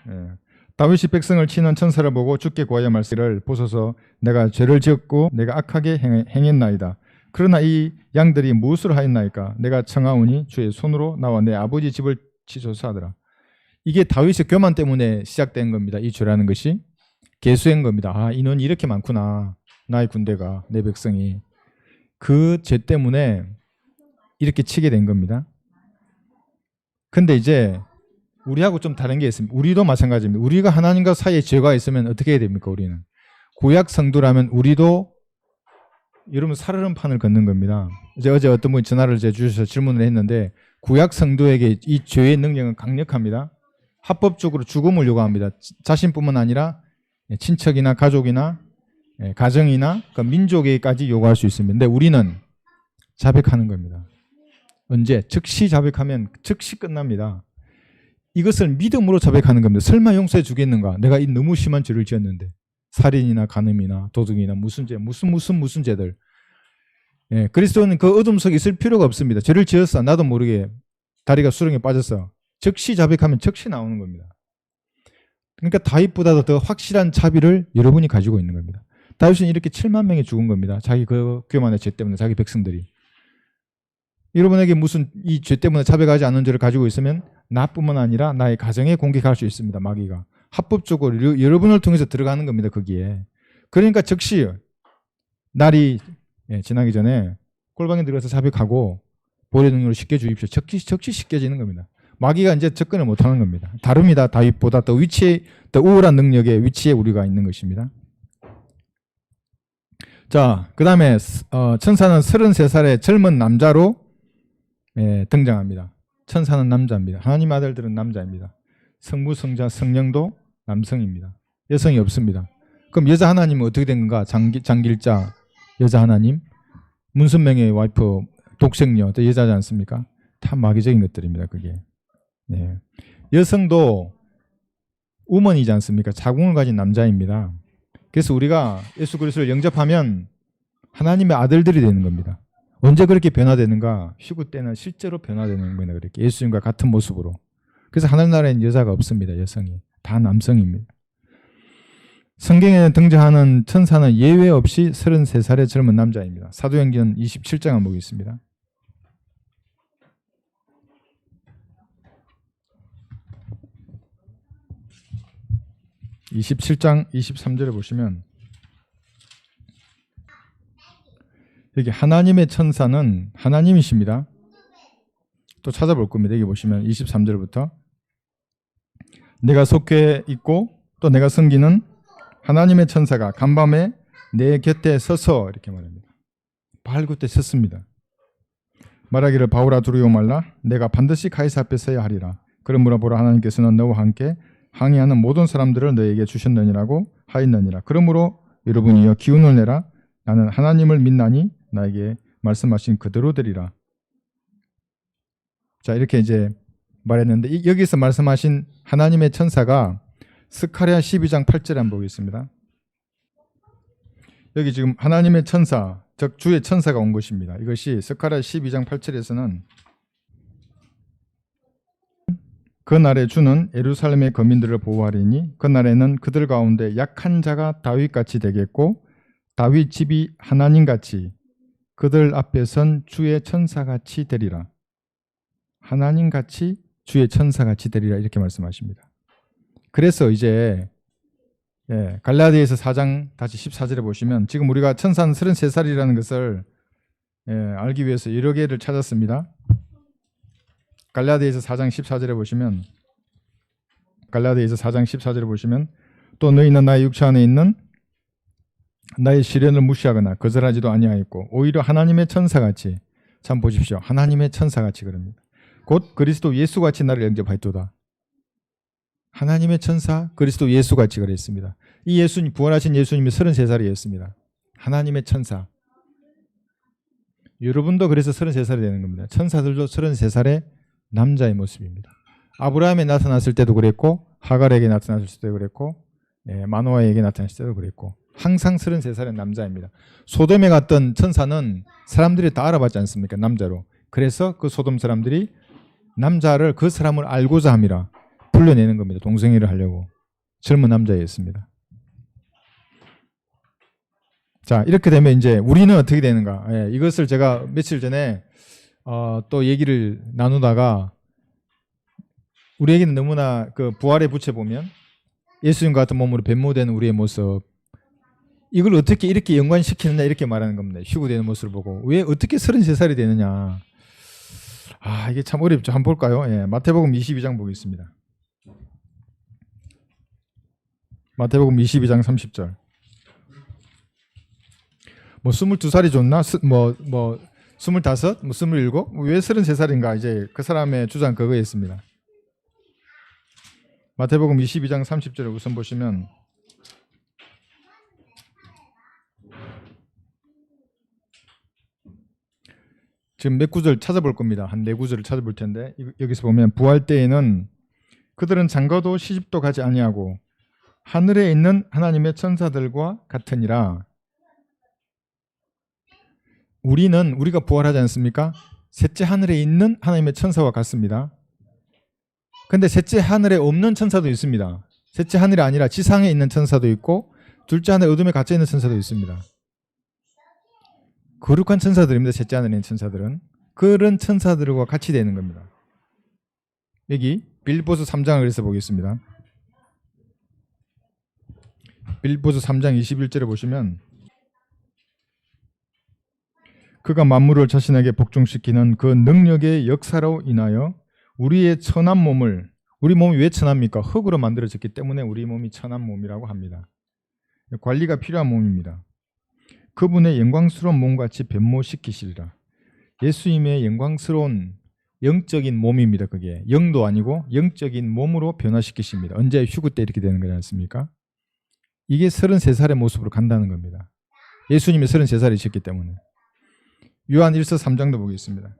다윗이 백성을 치는 천사를 보고 주께 구하여 말씀을 보소서, 내가 죄를 지었고 내가 악하게 행했나이다. 그러나 이 양들이 무엇을 하였나이까? 내가 청하오니 주의 손으로 나와 내 아버지 집을 치소서 하더라. 이게 다윗의 교만 때문에 시작된 겁니다. 이 죄라는 것이 계수한 겁니다. 아, 인원이 이렇게 많구나, 나의 군대가, 내 백성이. 그 죄 때문에 이렇게 치게 된 겁니다. 근데 이제 우리하고 좀 다른 게 있습니다. 우리도 마찬가지입니다. 우리가 하나님과 사이에 죄가 있으면 어떻게 해야 됩니까? 우리는 구약 성도라면 우리도 여러분 살얼음판을 걷는 겁니다. 이제 어제 어떤 분이 전화를 주셔서 질문을 했는데, 구약 성도에게 이 죄의 능력은 강력합니다. 합법적으로 죽음을 요구합니다. 자신뿐만 아니라 친척이나 가족이나 가정이나 그 민족에게까지 요구할 수 있습니다. 근데 우리는 자백하는 겁니다. 언제? 즉시 자백하면 즉시 끝납니다. 이것을 믿음으로 자백하는 겁니다. 설마 용서해 주겠는가? 내가 이 너무 심한 죄를 지었는데, 살인이나 간음이나 도둑이나 무슨 죄, 무슨 죄들. 그리스도는 그 어둠 속에 있을 필요가 없습니다. 죄를 지었어, 나도 모르게 다리가 수렁에 빠졌어, 즉시 자백하면 즉시 나오는 겁니다. 그러니까 다윗보다도 더 확실한 자비를 여러분이 가지고 있는 겁니다. 다윗은 이렇게 7만 명이 죽은 겁니다. 자기 그 교만의 죄 때문에, 자기 백성들이. 여러분에게 무슨 이 죄 때문에 자백하지 않는 죄를 가지고 있으면 나뿐만 아니라 나의 가정에 공격할 수 있습니다. 마귀가 합법적으로 여러분을 통해서 들어가는 겁니다. 거기에. 그러니까 즉시 날이 지나기 전에 꼴방에 들어가서 자백하고 보혈의 능력으로 씻겨 주십시오. 즉시 씻겨지는 겁니다. 마귀가 이제 접근을 못하는 겁니다. 다릅니다. 다윗보다 더 우월한 능력의 위치에 우리가 있는 것입니다. 자, 그 다음에 천사는 33살의 젊은 남자로 등장합니다. 천사는 남자입니다. 하나님 아들들은 남자입니다. 성부, 성자, 성령도 남성입니다. 여성이 없습니다. 그럼 여자 하나님은 어떻게 된 건가? 장길자 여자 하나님, 문선명의 와이프 독생녀 여자지 않습니까? 다 마귀적인 것들입니다. 그게. 여성도 우먼이지 않습니까? 자궁을 가진 남자입니다. 그래서 우리가 예수 그리스도를 영접하면 하나님의 아들들이 되는 겁니다. 언제 그렇게 변화되는가? 휴구 때는 실제로 변화되는 겁니다. 그렇게 예수님과 같은 모습으로. 그래서 하늘 나라에는 여자가 없습니다. 여성이. 다 남성입니다. 성경에 등장하는 천사는 예외 없이 33살의 젊은 남자입니다. 사도행전 27장을 보겠습니다. 27장 23절에 보시면, 여기 하나님의 천사는 하나님이십니다. 또 찾아볼 겁니다. 여기 보시면 23절부터 내가 속해 있고 또 내가 섬기는 하나님의 천사가 간밤에 내 곁에 서서, 이렇게 말합니다. 발굿에 섰습니다. 말하기를 바울아 두려워 말라, 내가 반드시 가이사 앞에 서야 하리라. 그러므로 보라, 하나님께서는 너와 함께 항의하는 모든 사람들을 너에게 주셨느니라고 하였느니라. 그러므로 여러분이여 기운을 내라. 나는 하나님을 믿나니 나에게 말씀하신 그대로 되리라. 자, 이렇게 이제 말했는데 여기서 말씀하신 하나님의 천사가 스가랴 12장 8절에 한번 보겠습니다. 여기 지금 하나님의 천사, 즉 주의 천사가 온 것입니다. 이것이 스가랴 12장 8절에서는 그날에 주는 예루살렘의 거민들을 보호하리니 그날에는 그들 가운데 약한 자가 다윗같이 되겠고 다윗 집이 하나님같이 그들 앞에 선 주의 천사같이 되리라. 하나님같이 주의 천사같이 되리라 이렇게 말씀하십니다. 그래서 이제 갈라디아서 4장 다시 14절에 보시면 지금 우리가 천사는 33살이라는 것을 알기 위해서 여러 개를 찾았습니다. 갈라디아서 4장 14절에 보시면 또 너희는 나의 육체 안에 있는 나의 시련을 무시하거나 거절하지도 아니하였고 오히려 하나님의 천사같이 참 보십시오. 하나님의 천사같이 그럽니다. 곧 그리스도 예수같이 나를 영접하였도다. 하나님의 천사 그리스도 예수같이 그랬습니다. 이 예수님 부활하신 예수님이 33살이었습니다. 하나님의 천사. 여러분도 그래서 33살이 되는 겁니다. 천사들도 33살의 남자의 모습입니다. 아브라함에 나타났을 때도 그랬고 하갈에게 나타났을 때도 그랬고 마노아에게 나타났을 때도 그랬고 항상 33살의 남자입니다. 소돔에 갔던 천사는 사람들이 다 알아봤지 않습니까? 남자로. 그래서 그 소돔 사람들이 남자를 그 사람을 알고자 함이라 불려내는 겁니다. 동성애를 하려고. 젊은 남자였습니다. 자, 이렇게 되면 이제 우리는 어떻게 되는가? 이것을 제가 며칠 전에 또 얘기를 나누다가 우리에게는 너무나 그 부활의 부채 보면 예수님과 같은 몸으로 변모되는 우리의 모습 이걸 어떻게 이렇게 연관시키느냐 이렇게 말하는 겁니다. 휴구되는 모습을 보고 왜 어떻게 33살이 되느냐. 이게 참 어렵죠. 한번 볼까요? 마태복음 22장 보겠습니다. 마태복음 22장 30절. 뭐 22살이 좋나? 25? 뭐 27? 왜 33살인가? 이제 그 사람의 주장 그거였습니다. 마태복음 22장 30절을 우선 보시면 지금 몇 구절 찾아볼 겁니다. 한 네 구절을 찾아볼 텐데 여기서 보면 부활 때에는 그들은 장가도 시집도 가지 아니하고 하늘에 있는 하나님의 천사들과 같으니라. 우리가 부활하지 않습니까? 셋째 하늘에 있는 하나님의 천사와 같습니다. 근데 셋째 하늘에 없는 천사도 있습니다. 셋째 하늘이 아니라 지상에 있는 천사도 있고 둘째 하늘 어둠에 갇혀 있는 천사도 있습니다. 거룩한 천사들입니다. 셋째 하늘에 있는 천사들은. 그런 천사들과 같이 되는 겁니다. 여기 빌보서 3장을 그래서 보겠습니다. 빌보서 3장 21절에 보시면 그가 만물을 자신에게 복종시키는 그 능력의 역사로 인하여 우리의 천한 몸을 우리 몸이 왜 천합니까? 흙으로 만들어졌기 때문에 우리 몸이 천한 몸이라고 합니다. 관리가 필요한 몸입니다. 그분의 영광스러운 몸같이 변모시키시리라. 예수님의 영광스러운 영적인 몸입니다. 그게 영도 아니고 영적인 몸으로 변화시키십니다. 언제 휴구 때 이렇게 되는 거지 않습니까? 이게 33살의 모습으로 간다는 겁니다. 예수님이 33살이셨기 때문에. 요한 1서 3장도 보겠습니다.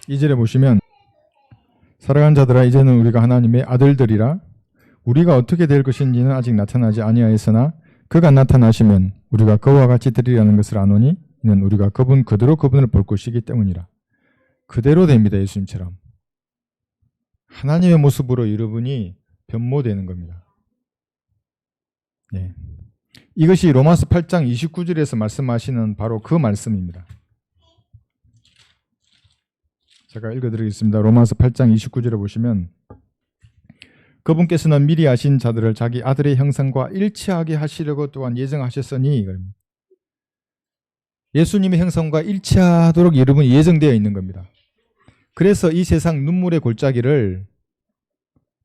2절에 보시면 사랑하는 자들아 이제는 우리가 하나님의 아들들이라 우리가 어떻게 될 것인지는 아직 나타나지 아니하였으나 그가 나타나시면 우리가 그와 같이 되리라는 것을 아노니 이는 우리가 그대로 그분을 볼 것이기 때문이라. 그대로 됩니다. 예수님처럼. 하나님의 모습으로 여러분이 변모되는 겁니다. 네. 이것이 로마서 8장 29절에서 말씀하시는 바로 그 말씀입니다. 제가 읽어드리겠습니다. 로마서 8장 29절에 보시면 그분께서는 미리 아신 자들을 자기 아들의 형상과 일치하게 하시려고 또한 예정하셨으니 예수님의 형상과 일치하도록 여러분이 예정되어 있는 겁니다. 그래서 이 세상 눈물의 골짜기를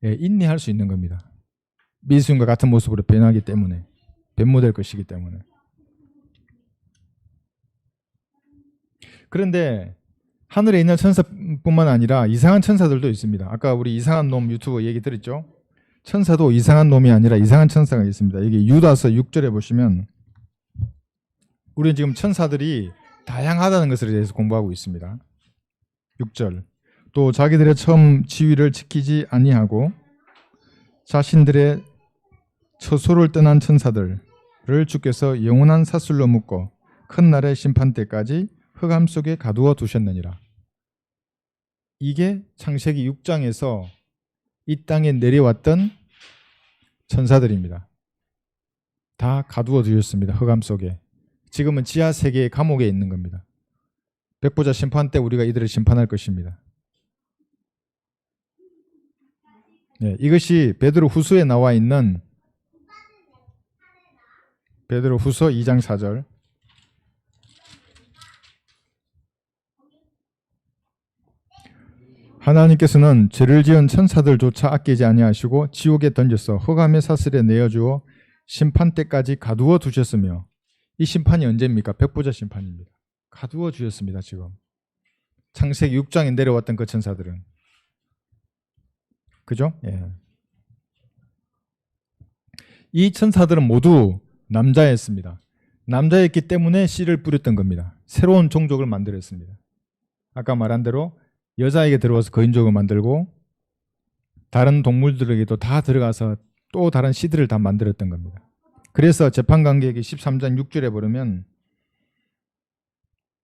인내할 수 있는 겁니다. 예수님과 같은 모습으로 변하기 때문에 변모될 것이기 때문에. 그런데 하늘에 있는 천사뿐만 아니라 이상한 천사들도 있습니다. 아까 우리 이상한 놈 유튜브 얘기 들었죠? 천사도 이상한 놈이 아니라 이상한 천사가 있습니다. 여기 유다서 6절에 보시면 우리는 지금 천사들이 다양하다는 것에 대해서 공부하고 있습니다. 6절. 또 자기들의 처음 지위를 지키지 아니하고 자신들의 처소를 떠난 천사들을 주께서 영원한 사슬로 묶어 큰 날의 심판 때까지 흑암 속에 가두어 두셨느니라. 이게 창세기 6장에서 이 땅에 내려왔던 천사들입니다. 다 가두어 두셨습니다. 흑암 속에. 지금은 지하 세계의 감옥에 있는 겁니다. 백보자 심판 때 우리가 이들을 심판할 것입니다. 네, 이것이 베드로 후서에 나와 있는 베드로 후서 2장 4절. 하나님께서는 죄를 지은 천사들조차 아끼지 아니하시고 지옥에 던져서 흑암의 사슬에 내어주어 심판 때까지 가두어 두셨으며, 이 심판이 언제입니까? 백보자 심판입니다. 가두어 주셨습니다. 지금 창세기 6장에 내려왔던 그 천사들은, 그죠? 예. 이 천사들은 모두 남자였습니다. 남자였기 때문에 씨를 뿌렸던 겁니다. 새로운 종족을 만들었습니다. 아까 말한 대로 여자에게 들어와서 거인족을 만들고 다른 동물들에게도 다 들어가서 또 다른 씨들을 다 만들었던 겁니다. 그래서 재판관계기 13장 6절에 보면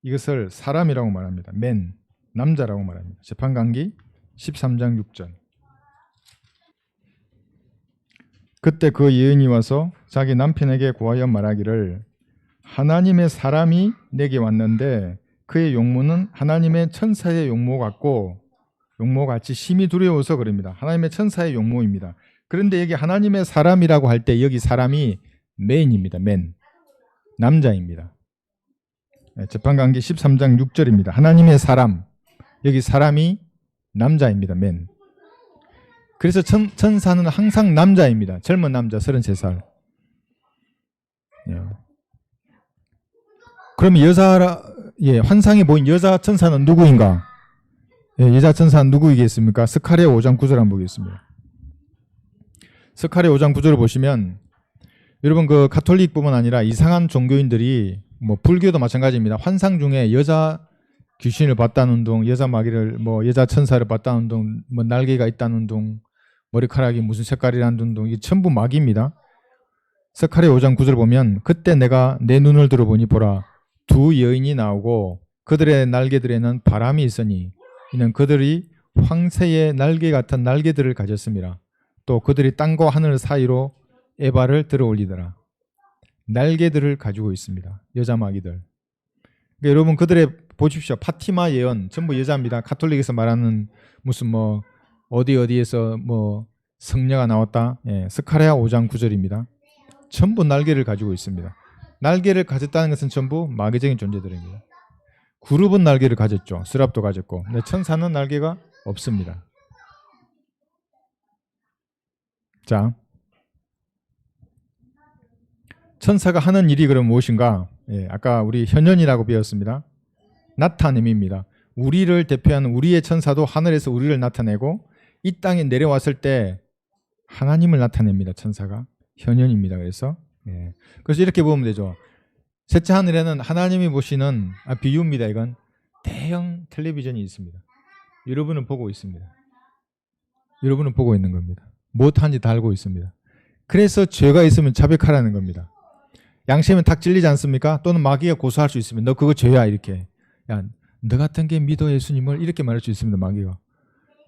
이것을 사람이라고 말합니다. 맨, 남자라고 말합니다. 재판관계 13장 6절. 그때 그 여인이 와서 자기 남편에게 고하여 말하기를, 하나님의 사람이 내게 왔는데 그의 용모는 하나님의 천사의 용모 같고, 용모같이 심히 두려워서 그럽니다. 하나님의 천사의 용모입니다. 그런데 여기 하나님의 사람이라고 할 때 여기 사람이 맨입니다. 맨, 남자입니다. 재판관계 13장 6절입니다. 하나님의 사람, 여기 사람이 남자입니다. 맨. 그래서 천사는 항상 남자입니다. 젊은 남자 33살. 그러면 환상에 보인 여자 천사는 누구인가? 여자 천사는 누구이겠습니까? 스가랴 5장 9절 한번 보겠습니다. 스가랴 5장 9절을 보시면, 여러분 그 가톨릭뿐만 아니라 이상한 종교인들이, 뭐 불교도 마찬가지입니다. 환상 중에 여자 귀신을 봤다는 둥, 여자 마귀를, 여자 천사를 봤다는 둥, 날개가 있다는 둥, 머리카락이 무슨 색깔이라는 둥, 이게 전부 마귀입니다. 스가랴 5장 9절 보면, 그때 내가 내 눈을 들어보니 보라, 두 여인이 나오고 그들의 날개들에는 바람이 있으니 이는 그들이 황새의 날개 같은 날개들을 가졌습니다. 또 그들이 땅과 하늘 사이로 에바를 들어올리더라. 날개들을 가지고 있습니다. 여자 마귀들. 그러니까 여러분 그들의 보십시오. 파티마 예언 전부 여자입니다. 가톨릭에서 말하는 무슨 어디에서 성녀가 나왔다. 스가랴 5장 9절입니다. 전부 날개를 가지고 있습니다. 날개를 가졌다는 것은 전부 마귀적인 존재들입니다. 그룹은 날개를 가졌죠. 스랍도 가졌고. 근데 천사는 날개가 없습니다. 자, 천사가 하는 일이 그럼 무엇인가? 아까 우리 현현이라고 배웠습니다. 나타냄입니다. 우리를 대표하는 우리의 천사도 하늘에서 우리를 나타내고 이 땅에 내려왔을 때 하나님을 나타냅니다. 천사가 현현입니다. 그래서 이렇게 보면 되죠. 셋째 하늘에는 하나님이 보시는 비유입니다. 이건 대형 텔레비전이 있습니다. 여러분은 보고 있습니다. 여러분은 보고 있는 겁니다. 무엇하는지 다 알고 있습니다. 그래서 죄가 있으면 자백하라는 겁니다. 양심은 탁 찔리지 않습니까? 또는 마귀가 고소할 수 있으면 너 그거 죄야 이렇게. 야, 너 같은 게 믿어 예수님을 이렇게 말할 수 있습니다. 마귀가.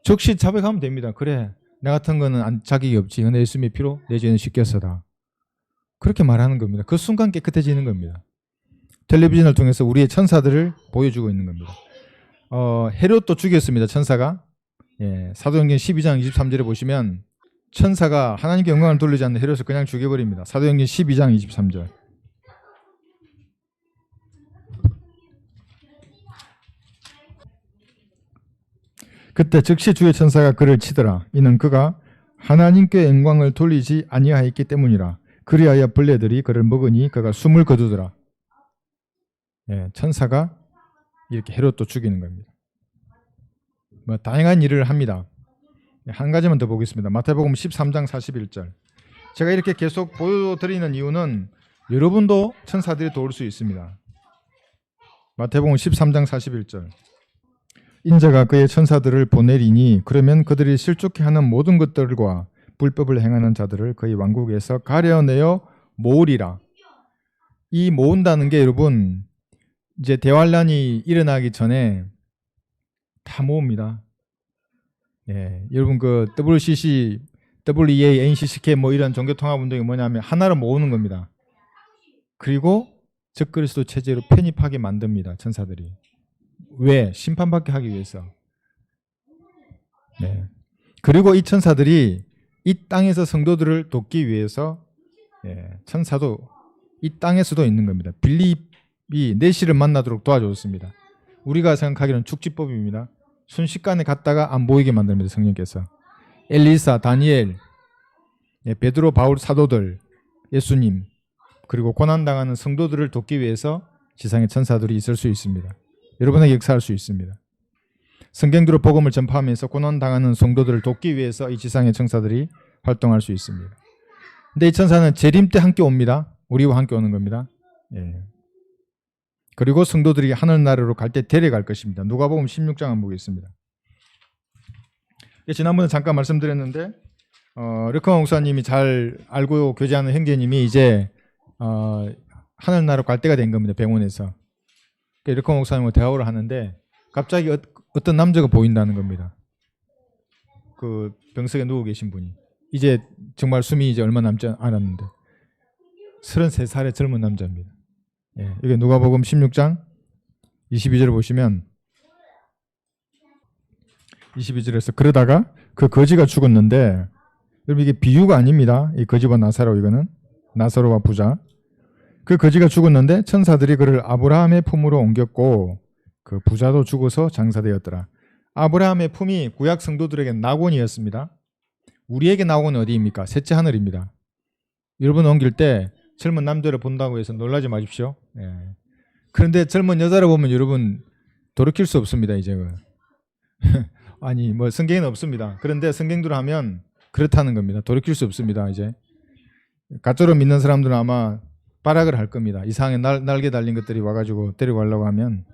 즉시 자백하면 됩니다. 그래, 나 같은 거는 자격이 없지. 근데 예수님의 피로 내 죄는 씻겼어다. 그렇게 말하는 겁니다. 그 순간 깨끗해지는 겁니다. 텔레비전을 통해서 우리의 천사들을 보여주고 있는 겁니다. 헤롯도 죽였습니다. 천사가. 사도행전 12장 23절에 보시면 천사가 하나님께 영광을 돌리지 않는 헤롯을 그냥 죽여버립니다. 사도행전 12장 23절. 그때 즉시 주의 천사가 그를 치더라. 이는 그가 하나님께 영광을 돌리지 아니하였기 때문이라. 그리하여 벌레들이 그를 먹으니 그가 숨을 거두더라. 천사가 이렇게 헤롯도 죽이는 겁니다. 뭐 다양한 일을 합니다. 한 가지만 더 보겠습니다. 마태복음 13장 41절. 제가 이렇게 계속 보여드리는 이유는 여러분도 천사들이 도울 수 있습니다. 마태복음 13장 41절. 인자가 그의 천사들을 보내리니 그러면 그들이 실족해 하는 모든 것들과 불법을 행하는 자들을 그의 왕국에서 가려내어 모으리라. 이 모은다는 게 여러분 이제 대환란이 일어나기 전에 다 모읍니다. 예, 여러분 그 WCC, WEA, NCCK 뭐 이런 종교통합운동이 뭐냐면 하나로 모으는 겁니다. 그리고 적그리스도 체제로 편입하게 만듭니다. 천사들이. 왜? 심판받게 하기 위해서. 네. 그리고 이 천사들이 이 땅에서 성도들을 돕기 위해서 천사도 이 땅에서도 있는 겁니다. 빌립이 내시를 만나도록 도와줬습니다. 우리가 생각하기로는 축지법입니다. 순식간에 갔다가 안 보이게 만듭니다. 성령께서. 엘리사, 다니엘, 베드로, 바울 사도들, 예수님, 그리고 고난당하는 성도들을 돕기 위해서 지상의 천사들이 있을 수 있습니다. 여러분에게 역사할 수 있습니다. 성경대로 복음을 전파하면서 고난당하는 성도들을 돕기 위해서 이 지상의 천사들이 활동할 수 있습니다. 근데 이 천사는 재림 때 함께 옵니다. 우리와 함께 오는 겁니다. 예. 그리고 성도들이 하늘나라로 갈 때 데려갈 것입니다. 누가복음 16장 한번 보겠습니다. 지난번에 잠깐 말씀드렸는데 르커 목사님이 잘 알고 교제하는 형제님이 이제 하늘나라로 갈 때가 된 겁니다. 병원에서. 르커 목사님과 대화를 하는데 갑자기 어떤 남자가 보인다는 겁니다. 그 병석에 누워 계신 분이. 이제 정말 숨이 이제 얼마 남지 않았는데 33살의 젊은 남자입니다. 예, 이게 누가복음 16장 22절을 보시면 22절에서 그러다가 그 거지가 죽었는데 여러분 이게 비유가 아닙니다. 이 거지와 나사로 이거는 나사로와 부자. 그 거지가 죽었는데 천사들이 그를 아브라함의 품으로 옮겼고 그 부자도 죽어서 장사되었더라. 아브라함의 품이 구약 성도들에게 낙원이었습니다. 우리에게 낙원은 어디입니까? 셋째 하늘입니다. 여러분 옮길 때 젊은 남자를 본다고 해서 놀라지 마십시오. 예. 그런데 젊은 여자를 보면 여러분 돌이킬 수 없습니다. 이제는. 아니 뭐 성경에는 없습니다. 그런데 성경대로 하면 그렇다는 겁니다. 돌이킬 수 없습니다. 이제 가짜로 믿는 사람들은 아마 발악을 할 겁니다. 이상하게 날개 달린 것들이 와가지고 데려가려고 하면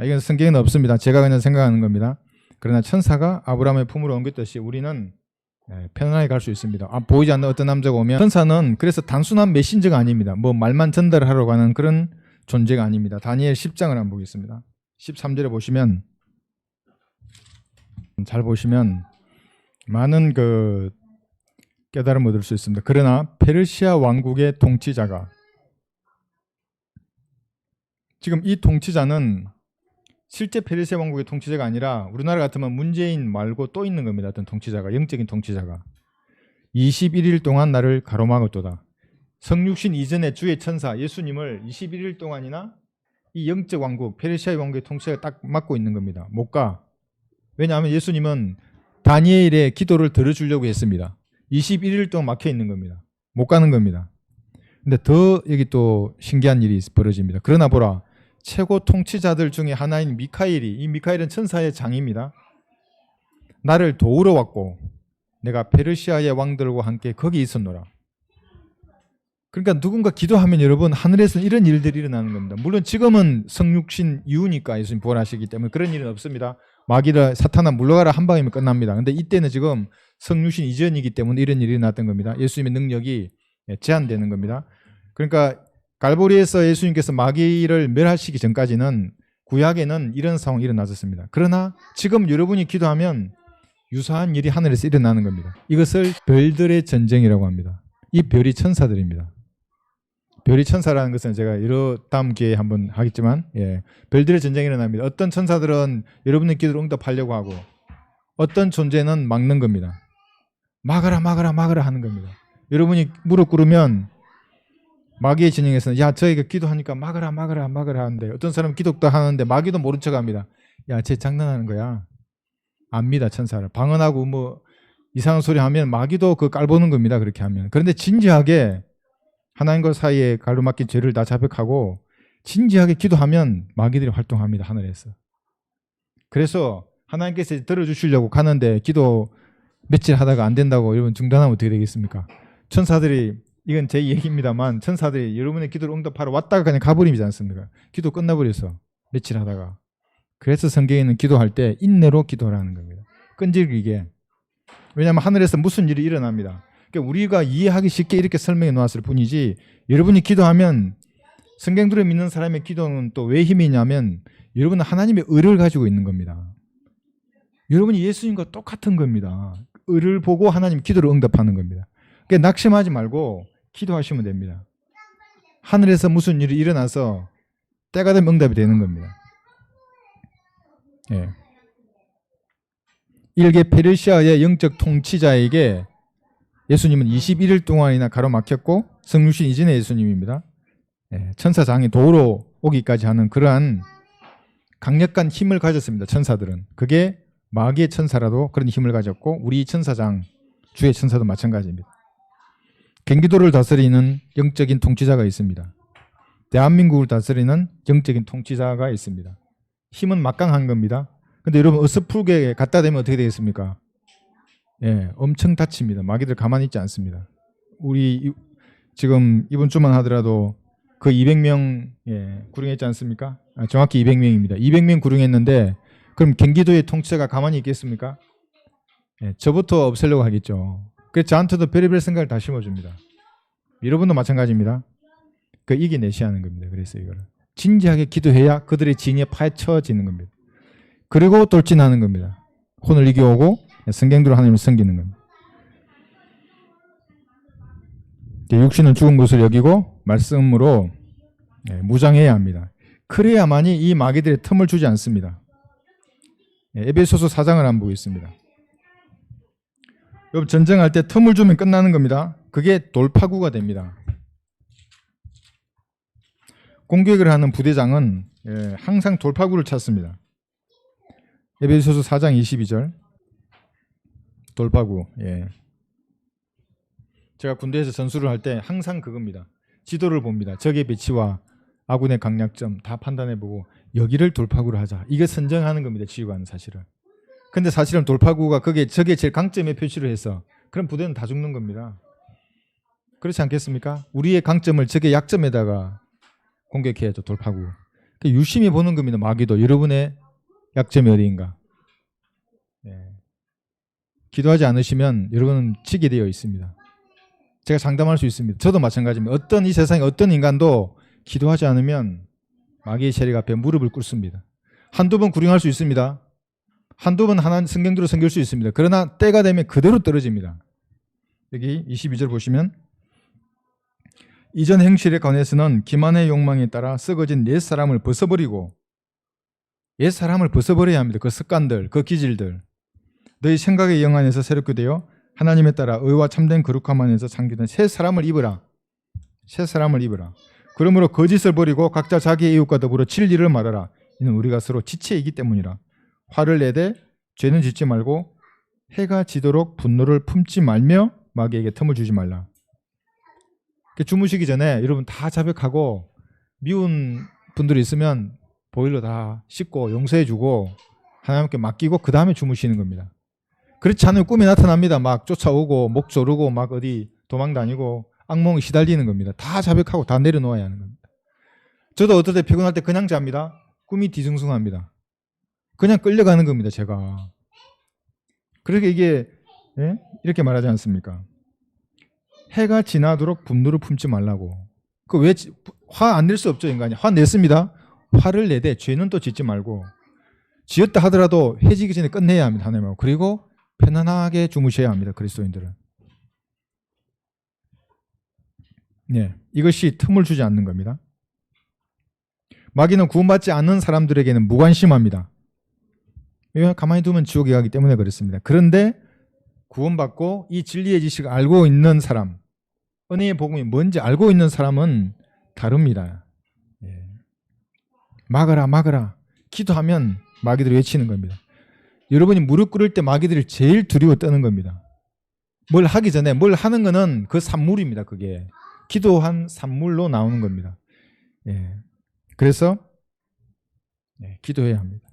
이건 성경에는 없습니다. 제가 그냥 생각하는 겁니다. 그러나 천사가 아브라함의 품으로 옮겼듯이 우리는 편안하게 갈 수 있습니다. 보이지 않는 어떤 남자가 오면 천사는 그래서 단순한 메신저가 아닙니다. 뭐 말만 전달하러 가는 그런 존재가 아닙니다. 다니엘 10장을 한번 보겠습니다. 13절에 보시면 잘 보시면 많은 그 깨달음을 얻을 수 있습니다. 그러나 페르시아 왕국의 통치자가 지금 이 통치자는 실제 페르시아 왕국의 통치자가 아니라 우리나라 같으면 문재인 말고 또 있는 겁니다. 어떤 통치자가 영적인 통치자가 21일 동안 나를 가로막았도다. 성육신 이전에 주의 천사 예수님을 21일 동안이나 이 영적 왕국 페르시아 왕국의 통치자가 딱 맡고 있는 겁니다. 못 가. 왜냐하면 예수님은 다니엘의 기도를 들어주려고 했습니다. 21일 동안 막혀 있는 겁니다. 못 가는 겁니다. 근데 더 여기 또 신기한 일이 벌어집니다. 그러나 보라 최고 통치자들 중에 하나인 미카엘이 이 미카엘은 천사의 장입니다. 나를 도우러 왔고 내가 페르시아의 왕들과 함께 거기 있었노라. 그러니까 누군가 기도하면 여러분 하늘에서 이런 일들이 일어나는 겁니다. 물론 지금은 성육신 이후니까 예수님 부활하시기 때문에 그런 일은 없습니다. 마귀를 사탄아 물러가라 한 방이면 끝납니다. 근데 이때는 지금 성육신 이전이기 때문에 이런 일이 일어났던 겁니다. 예수님의 능력이 제한되는 겁니다. 그러니까 갈보리에서 예수님께서 마귀를 멸하시기 전까지는 구약에는 이런 상황이 일어났었습니다. 그러나 지금 여러분이 기도하면 유사한 일이 하늘에서 일어나는 겁니다. 이것을 별들의 전쟁이라고 합니다. 이 별이 천사들입니다. 별이 천사라는 것은 제가 다음 기회에 한번 하겠지만 별들의 전쟁이 일어납니다. 어떤 천사들은 여러분의 기도를 응답하려고 하고 어떤 존재는 막는 겁니다. 막아라 막아라 막아라 하는 겁니다. 여러분이 무릎 꿇으면 마귀의 진영에서는 야 저희가 기도하니까 막아라 막아라 막아라 하는데 어떤 사람은 기도도 하는데 마귀도 모른 척합니다. 야 쟤 장난하는 거야. 압니다. 천사를. 방언하고 뭐 이상한 소리 하면 마귀도 그 깔보는 겁니다. 그렇게 하면. 그런데 진지하게 하나님과 사이에 가로막힌 죄를 다 자백하고 진지하게 기도하면 마귀들이 활동합니다. 하늘에서. 그래서 하나님께서 들어주시려고 가는데 기도 며칠 하다가 안 된다고 여러분 중단하면 어떻게 되겠습니까? 천사들이, 이건 제 얘기입니다만, 천사들이 여러분의 기도를 응답하러 왔다가 그냥 가버리지 않습니까? 기도 끝나버렸어. 며칠 하다가. 그래서 성경에는 기도할 때 인내로 기도하라는 겁니다. 끈질기게. 왜냐하면 하늘에서 무슨 일이 일어납니다. 그러니까 우리가 이해하기 쉽게 이렇게 설명해 놓았을 뿐이지, 여러분이 기도하면, 성경들을 믿는 사람의 기도는 또 왜 힘이 있냐면 여러분은 하나님의 의를 가지고 있는 겁니다. 여러분이 예수님과 똑같은 겁니다. 의를 보고 하나님 기도를 응답하는 겁니다. 그러니까 낙심하지 말고 기도하시면 됩니다. 하늘에서 무슨 일이 일어나서 때가 되면 응답이 되는 겁니다. 예. 일개 페르시아의 영적 통치자에게 예수님은 21일 동안이나 가로막혔고, 성육신 이전의 예수님입니다. 예. 천사장이 도로 오기까지 하는 그러한 강력한 힘을 가졌습니다. 천사들은. 그게 마귀의 천사라도 그런 힘을 가졌고, 우리 천사장, 주의 천사도 마찬가지입니다. 경기도를 다스리는 영적인 통치자가 있습니다. 대한민국을 다스리는 영적인 통치자가 있습니다. 힘은 막강한 겁니다. 근데 여러분 어설프게 갖다 대면 어떻게 되겠습니까? 예, 엄청 다칩니다. 마귀들 가만히 있지 않습니다. 우리 지금 이번 주만 하더라도 그 200명 구령했지 않습니까? 정확히 200명입니다. 200명 구령했는데 그럼 경기도의 통치자가 가만히 있겠습니까? 예, 저부터 없애려고 하겠죠. 그래서 저한테도 별의별 생각을 다 심어줍니다. 여러분도 마찬가지입니다. 그 이겨내셔야 하는 겁니다. 그래서 이거를 진지하게 기도해야 그들의 진에 파헤쳐지는 겁니다. 그리고 돌진하는 겁니다. 혼을 이겨오고 성경대로 하나님을 섬기는 겁니다. 육신은 죽은 것을 여기고 말씀으로 무장해야 합니다. 그래야만이 이 마귀들의 틈을 주지 않습니다. 에베소서 4장을 한번 보겠습니다. 여러분 전쟁할 때 틈을 주면 끝나는 겁니다. 그게 돌파구가 됩니다. 공격을 하는 부대장은 항상 돌파구를 찾습니다. 에베소서 4장 22절 돌파구. 제가 군대에서 전술을 할 때 항상 그겁니다. 지도를 봅니다. 적의 배치와 아군의 강약점 다 판단해보고 여기를 돌파구로 하자. 이게 선정하는 겁니다. 지휘관은 사실은. 근데 사실은 돌파구가 그게 적의 제일 강점에 표시를 해서 그럼 부대는 다 죽는 겁니다. 그렇지 않겠습니까? 우리의 강점을 적의 약점에다가 공격해야죠. 돌파구. 유심히 보는 겁니다. 마귀도 여러분의 약점이 어디인가. 기도하지 않으시면 여러분은 치게 되어 있습니다. 제가 장담할 수 있습니다. 저도 마찬가지입니다. 어떤 이 세상에 어떤 인간도 기도하지 않으면 마귀의 세력 앞에 무릎을 꿇습니다. 한두 번 구령할 수 있습니다. 한두 번 하나님 성경대로 섬길 수 있습니다. 그러나 때가 되면 그대로 떨어집니다. 여기 22절 보시면 이전 행실에 관해서는 기만의 욕망에 따라 썩어진 옛 사람을 벗어버리고 옛 사람을 벗어버려야 합니다. 그 습관들, 그 기질들. 너희 생각의 영 안에서 새롭게 되어 하나님에 따라 의와 참된 거룩함 안에서 창조된 새 사람을 입으라. 새 사람을 입으라. 그러므로 거짓을 버리고 각자 자기의 이웃과 더불어 진리를 말하라. 이는 우리가 서로 지체이기 때문이라. 화를 내되 죄는 짓지 말고 해가 지도록 분노를 품지 말며 마귀에게 틈을 주지 말라. 주무시기 전에 여러분 다 자백하고 미운 분들이 있으면 보일러 다 씻고 용서해주고 하나님께 맡기고 그 다음에 주무시는 겁니다. 그렇지 않으면 꿈이 나타납니다. 막 쫓아오고 목 조르고 막 어디 도망 다니고 악몽에 시달리는 겁니다. 다 자백하고 다 내려놓아야 하는 겁니다. 저도 어떨 때 피곤할 때 그냥 잡니다. 꿈이 뒤숭숭합니다. 그냥 끌려가는 겁니다. 제가. 그렇게 이게 이렇게 말하지 않습니까? 해가 지나도록 분노를 품지 말라고. 그 왜 화 안 낼 수 없죠, 인간이. 화 냈습니다. 화를 내되 죄는 또 짓지 말고 지었다 하더라도 해지기 전에 끝내야 합니다. 하나님하고. 그리고 편안하게 주무셔야 합니다. 그리스도인들은. 이것이 틈을 주지 않는 겁니다. 마귀는 구원받지 않는 사람들에게는 무관심합니다. 왜? 가만히 두면 지옥에 가기 때문에 그렇습니다. 그런데 구원받고 이 진리의 지식을 알고 있는 사람, 은혜의 복음이 뭔지 알고 있는 사람은 다릅니다. 막으라 막으라 기도하면 마귀들이 외치는 겁니다. 여러분이 무릎 꿇을 때 마귀들이 제일 두려워 떠는 겁니다. 뭘 하기 전에 뭘 하는 거는 그 산물입니다. 그게 기도한 산물로 나오는 겁니다. 그래서 기도해야 합니다.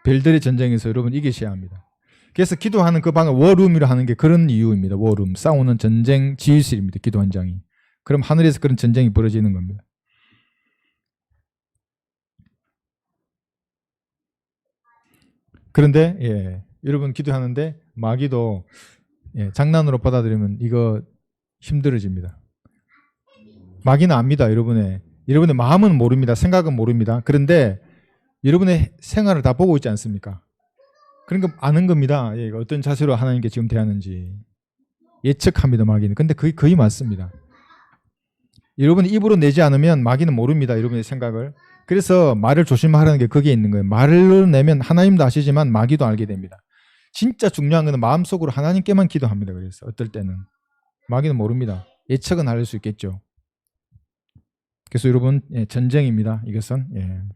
별들의 전쟁에서 여러분 이기셔야 합니다. 그래서 기도하는 그 방을 워룸이라 하는 게 그런 이유입니다. 워룸, 싸우는 전쟁 지휘실입니다. 기도 현장이. 그럼 하늘에서 그런 전쟁이 벌어지는 겁니다. 그런데 여러분 기도하는데 마귀도 장난으로 받아들이면 이거 힘들어집니다. 마귀는 압니다. 여러분의 마음은 모릅니다. 생각은 모릅니다. 그런데 여러분의 생활을 다 보고 있지 않습니까? 그러니까 아는 겁니다. 어떤 자세로 하나님께 지금 대하는지 예측합니다. 마귀는. 근데 거의 맞습니다. 여러분이 입으로 내지 않으면 마귀는 모릅니다. 여러분의 생각을. 그래서 말을 조심하라는 게 거기에 있는 거예요. 말을 내면 하나님도 아시지만 마귀도 알게 됩니다. 진짜 중요한 것은 마음속으로 하나님께만 기도합니다. 그래서 어떨 때는 마귀는 모릅니다. 예측은 할 수 있겠죠. 그래서 여러분 전쟁입니다. 이것은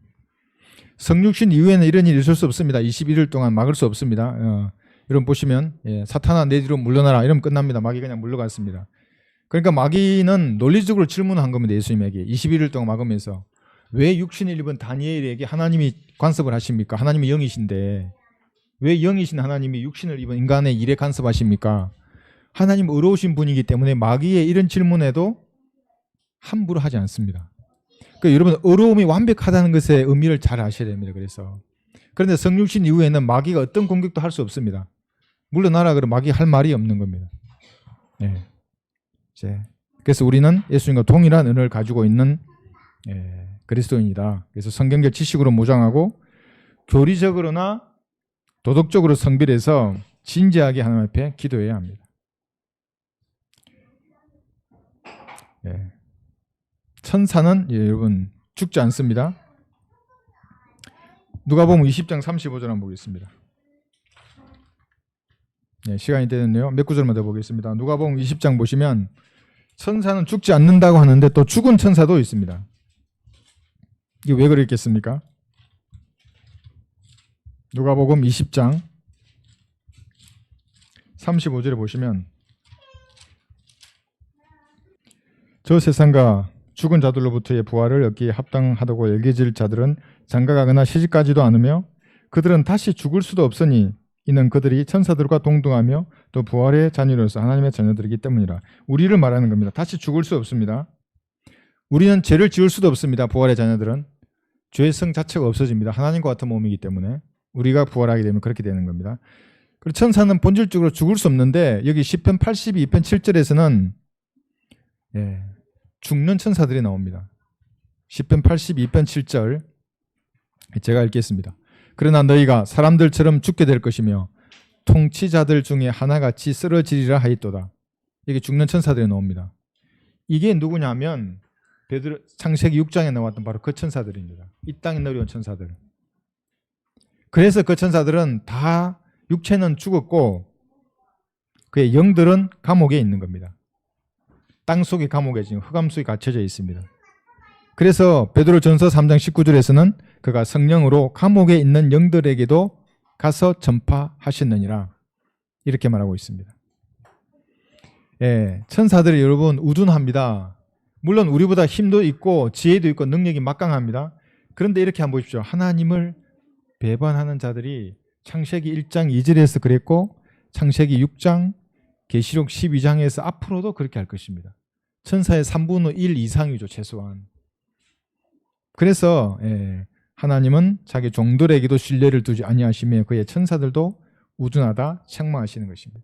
성육신 이후에는 이런 일이 있을 수 없습니다. 21일 동안 막을 수 없습니다. 여러분 보시면 사탄아 내 뒤로 물러나라 이러면 끝납니다. 마귀 그냥 물러갔습니다. 그러니까 마귀는 논리적으로 질문한 겁니다. 예수님에게 21일 동안 막으면서 왜 육신을 입은 다니엘에게 하나님이 간섭을 하십니까? 하나님이 영이신데 왜 영이신 하나님이 육신을 입은 인간의 일에 간섭하십니까? 하나님 의로우신 분이기 때문에 마귀의 이런 질문에도 함부로 하지 않습니다. 그러니까 여러분 의로움이 완벽하다는 것의 의미를 잘 아셔야 됩니다. 그런데 성육신 이후에는 마귀가 어떤 공격도 할 수 없습니다. 물러나라 그러면 마귀 할 말이 없는 겁니다. 그래서 우리는 예수님과 동일한 은혜를 가지고 있는 그리스도인이다. 그래서 성경적 지식으로 무장하고 교리적으로나 도덕적으로 성별해서 진지하게 하나님 앞에 기도해야 합니다. 천사는 여러분 죽지 않습니다. 누가복음 20장 35절 한번 보겠습니다. 시간이 되는데요. 몇 구절만 더 보겠습니다. 누가복음 20장 보시면 천사는 죽지 않는다고 하는데 또 죽은 천사도 있습니다. 이게 왜 그랬겠습니까? 누가복음 20장 35절에 보시면 저 세상과 죽은 자들로부터의 부활을 얻기에 합당하다고 여겨질 자들은 장가가거나 시집가지도 않으며 그들은 다시 죽을 수도 없으니 이는 그들이 천사들과 동등하며 또 부활의 자녀로서 하나님의 자녀들이기 때문이라. 우리를 말하는 겁니다. 다시 죽을 수 없습니다. 우리는 죄를 지을 수도 없습니다. 부활의 자녀들은 죄성 자체가 없어집니다. 하나님과 같은 몸이기 때문에 우리가 부활하게 되면 그렇게 되는 겁니다. 그리고 천사는 본질적으로 죽을 수 없는데 여기 시편 82편 7절에서는 죽는 천사들이 나옵니다. 시편 82편 7절 제가 읽겠습니다. 그러나 너희가 사람들처럼 죽게 될 것이며 통치자들 중에 하나같이 쓰러지리라 하였도다. 여기 죽는 천사들이 나옵니다. 이게 누구냐면 창세기 6장에 나왔던 바로 그 천사들입니다. 이 땅에 내려온 천사들. 그래서 그 천사들은 다 육체는 죽었고 그의 영들은 감옥에 있는 겁니다. 땅 속의 감옥에 지금 흑암 속에 갇혀져 있습니다. 그래서 베드로전서 3장 19절에서는 그가 성령으로 감옥에 있는 영들에게도 가서 전파하셨느니라 이렇게 말하고 있습니다. 천사들이 여러분 우둔합니다. 물론 우리보다 힘도 있고 지혜도 있고 능력이 막강합니다. 그런데 이렇게 한번 보십시오. 하나님을 배반하는 자들이 창세기 1장 2절에서 그랬고 창세기 6장 계시록 12장에서 앞으로도 그렇게 할 것입니다. 천사의 3분의 1 이상이죠. 최소한. 그래서 하나님은 자기 종들에게도 신뢰를 두지 아니하시며 그의 천사들도 우둔하다 책망하시는 것입니다.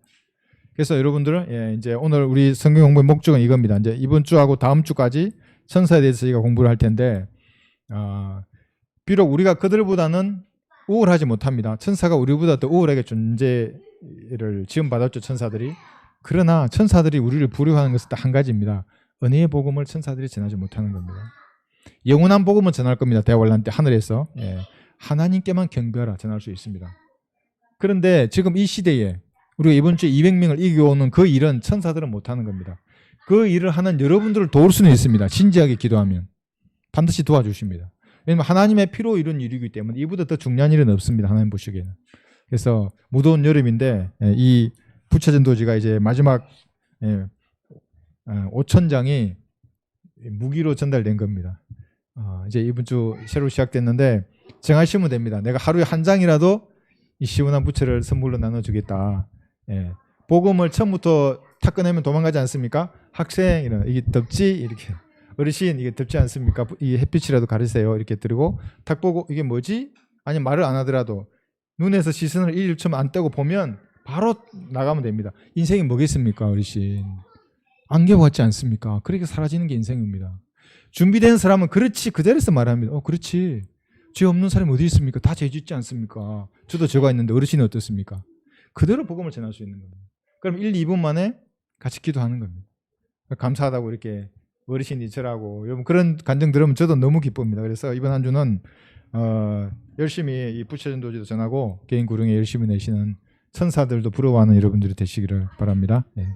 그래서 여러분들은 이제 오늘 우리 성경 공부의 목적은 이겁니다. 이제 이번 주하고 다음 주까지 천사에 대해서 저희가 공부를 할 텐데 비록 우리가 그들보다는 우월하지 못합니다. 천사가 우리보다 더 우월하게 존재를 지음받았죠. 천사들이. 그러나 천사들이 우리를 부려하는 것은 딱 한 가지입니다. 은혜의 복음을 천사들이 전하지 못하는 겁니다. 영원한 복음은 전할 겁니다. 대환란 때 하늘에서 하나님께만 경배하라 전할 수 있습니다. 그런데 지금 이 시대에 우리가 이번 주에 200명을 이겨오는 그 일은 천사들은 못하는 겁니다. 그 일을 하는 여러분들을 도울 수는 있습니다. 진지하게 기도하면 반드시 도와주십니다. 왜냐하면 하나님의 피로 이룬 일이기 때문에 이보다 더 중요한 일은 없습니다. 하나님 보시기에는. 그래서 무더운 여름인데 이 부처전도지가 이제 마지막 5,000장이 무기로 전달된 겁니다. 이제 이번 주 새로 시작됐는데 정하시면 됩니다. 내가 하루에 한 장이라도 이 시원한 부채를 선물로 나눠주겠다. 예. 복음을 처음부터 탁 꺼내면 도망가지 않습니까? 학생 이게 덥지? 이렇게 어르신 이게 덥지 않습니까? 이 햇빛이라도 가리세요. 이렇게 드리고 탁 보고 이게 뭐지? 아니 말을 안 하더라도 눈에서 시선을 1초만 안 떼고 보면 바로 나가면 됩니다. 인생이 뭐겠습니까, 어르신? 안경 같지 않습니까? 그렇게 사라지는 게 인생입니다. 준비된 사람은 그렇지 그대로서 말합니다. 그렇지. 죄 없는 사람이 어디 있습니까? 다 죄 짓지 않습니까? 저도 죄가 있는데 어르신이 어떻습니까? 그대로 복음을 전할 수 있는 겁니다. 그럼 1, 2분 만에 같이 기도하는 겁니다. 감사하다고 이렇게 어르신이 절하고 여러분 그런 간증 들으면 저도 너무 기쁩니다. 그래서 이번 한 주는 열심히 이 부처전도지도 전하고 개인 구릉에 열심히 내시는 천사들도 부러워하는 여러분들이 되시기를 바랍니다. 네.